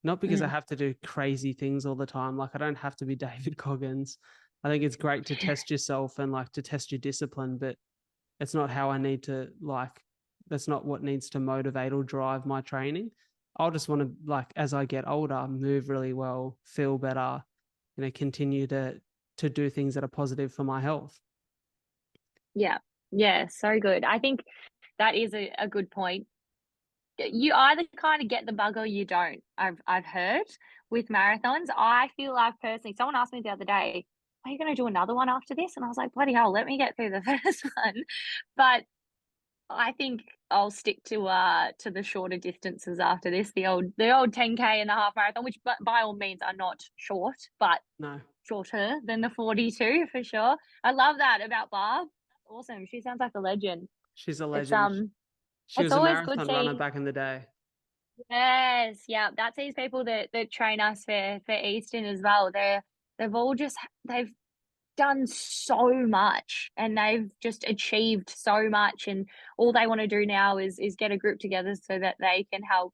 A: Not because I have to do crazy things all the time. Like I don't have to be David Coggins. I think it's great to test yourself and like to test your discipline, but it's not how I need to that's not what needs to motivate or drive my training. I'll just want to, like, as I get older, move really well, feel better, continue to do things that are positive for my health.
B: Yeah. Yeah. So good. I think that is a good point. You either kind of get the bug or you don't. I've heard with marathons. I feel like personally, someone asked me the other day, are you going to do another one after this? And I was like, bloody hell, let me get through the first one. But I think I'll stick to the shorter distances after this. The old 10K and the half marathon, which by all means are not short, but shorter than the 42 for sure. I love that about Barb. That's awesome. She sounds like a legend.
A: She's a legend. She was a marathon runner back in the day.
B: Yes, yeah, that's these people that train us for Eastern as well. They've all just they've done so much and they've just achieved so much, and all they want to do now is get a group together so that they can help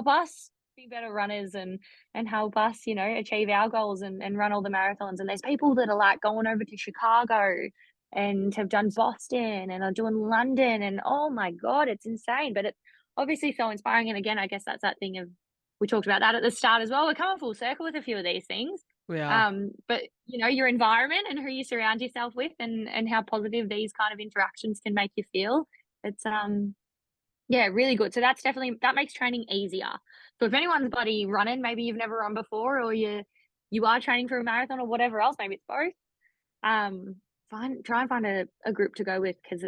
B: us be better runners and help us, you know, achieve our goals and run all the marathons. And there's people that are like going over to Chicago and have done Boston and are doing London, and oh my god, it's insane. But it's obviously so inspiring. And again, I guess that's that thing of, we talked about that at the start as well. We're coming full circle with a few of these things.
A: We are.
B: But you know, your environment and who you surround yourself with, and how positive these kind of interactions can make you feel. It's yeah, really good. So that's definitely, that makes training easier. So if anyone's buddy running, maybe you've never run before, or you are training for a marathon or whatever else, maybe it's both. Um, try and find a group to go with, because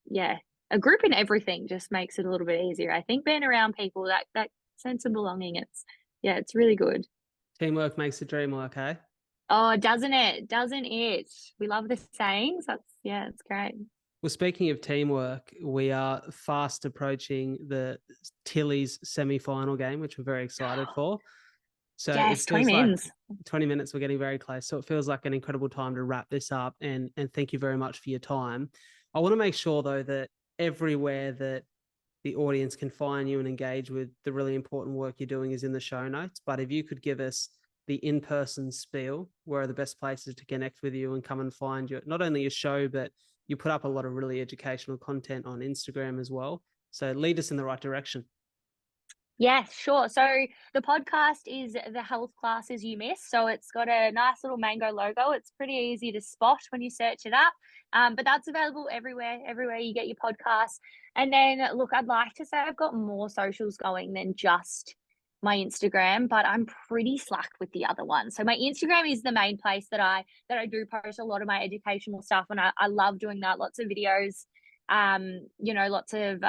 B: yeah, a group in everything just makes it a little bit easier. I think being around people, that sense of belonging, it's really good.
A: Teamwork makes the dream work, eh?
B: Oh, doesn't it? Doesn't it? We love the sayings. Yeah, it's great.
A: Well, speaking of teamwork, we are fast approaching the Tilly's semi-final game, which we're very excited for. So it
B: Yes, 20
A: feels like
B: mins.
A: 20 minutes, we're getting very close. So it feels like an incredible time to wrap this up. And thank you very much for your time. I want to make sure, though, that everywhere that the audience can find you and engage with the really important work you're doing is in the show notes. But if you could give us the in-person spiel, where are the best places to connect with you and come and find you, not only your show, but you put up a lot of really educational content on Instagram as well. So lead us in the right direction.
B: Yes, sure. So the podcast is The Health Classes You Miss. So it's got a nice little mango logo. It's pretty easy to spot when you search it up. But that's available everywhere you get your podcasts. And then, look, I'd like to say I've got more socials going than just my Instagram, but I'm pretty slack with the other ones. So my Instagram is the main place that I do post a lot of my educational stuff, and I love doing that. Lots of videos, you know, lots of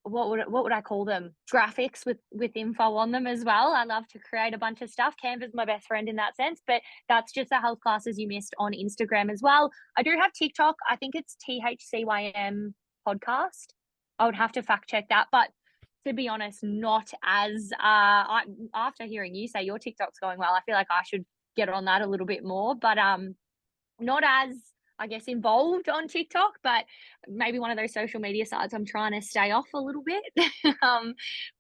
B: what would I call them? Graphics with info on them as well. I love to create a bunch of stuff. Canva's my best friend in that sense, but that's just The Health Classes You Missed on Instagram as well. I do have TikTok. I think it's THCYM podcast. I would have to fact check that, but to be honest, not as after hearing you say your TikTok's going well, I feel like I should get on that a little bit more, but not as, I guess, involved on TikTok, but maybe one of those social media sites I'm trying to stay off a little bit.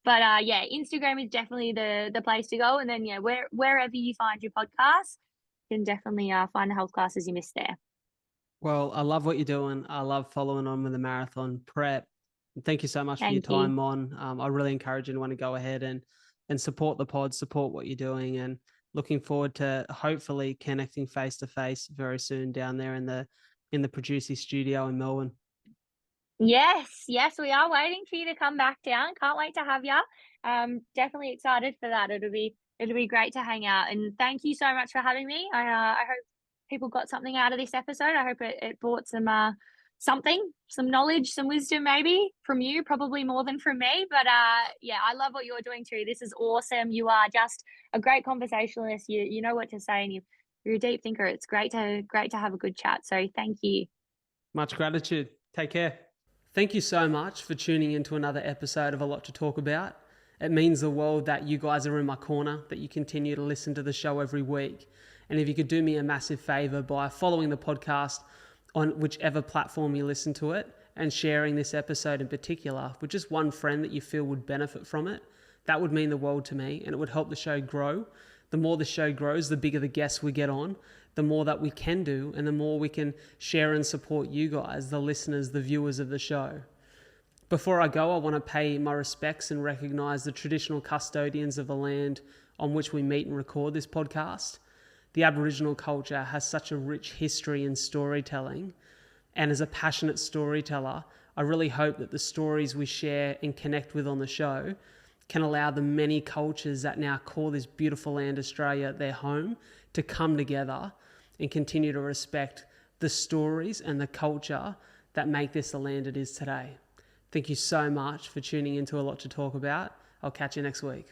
B: But yeah, Instagram is definitely the place to go. And then yeah, wherever you find your podcast, you can definitely find The Health Classes You Missed there.
A: Well, I love what you're doing. I love following on with the marathon prep. Thank you so much for your
B: Thank you.
A: time, Mon. I really encourage anyone to go ahead and support the pod, support what you're doing, and looking forward to hopefully connecting face to face very soon down there in the Producer studio in Melbourne.
B: Yes, we are waiting for you to come back down. Can't wait to have you. Definitely excited for that. It'll be great to hang out. And thank you so much for having me. I hope people got something out of this episode. I hope it brought some knowledge, some wisdom maybe from you, probably more than from me. But yeah, I love what you're doing too. This is awesome. You are just a great conversationalist. You know what to say, and you're a deep thinker. It's great to have a good chat. So thank you.
A: Much gratitude. Take care. Thank you so much for tuning into another episode of A Lot to Talk About. It means the world that you guys are in my corner, that you continue to listen to the show every week. And if you could do me a massive favor by following the podcast on whichever platform you listen to it, and sharing this episode in particular with just one friend that you feel would benefit from it, that would mean the world to me, and it would help the show grow. The more the show grows, the bigger the guests we get on, the more that we can do, and the more we can share and support you guys, the listeners, the viewers of the show. Before I go, I want to pay my respects and recognize the traditional custodians of the land on which we meet and record this podcast. The Aboriginal culture has such a rich history in storytelling, and as a passionate storyteller, I really hope that the stories we share and connect with on the show can allow the many cultures that now call this beautiful land Australia their home to come together and continue to respect the stories and the culture that make this the land it is today. Thank you so much for tuning into A Lot to Talk About. I'll catch you next week.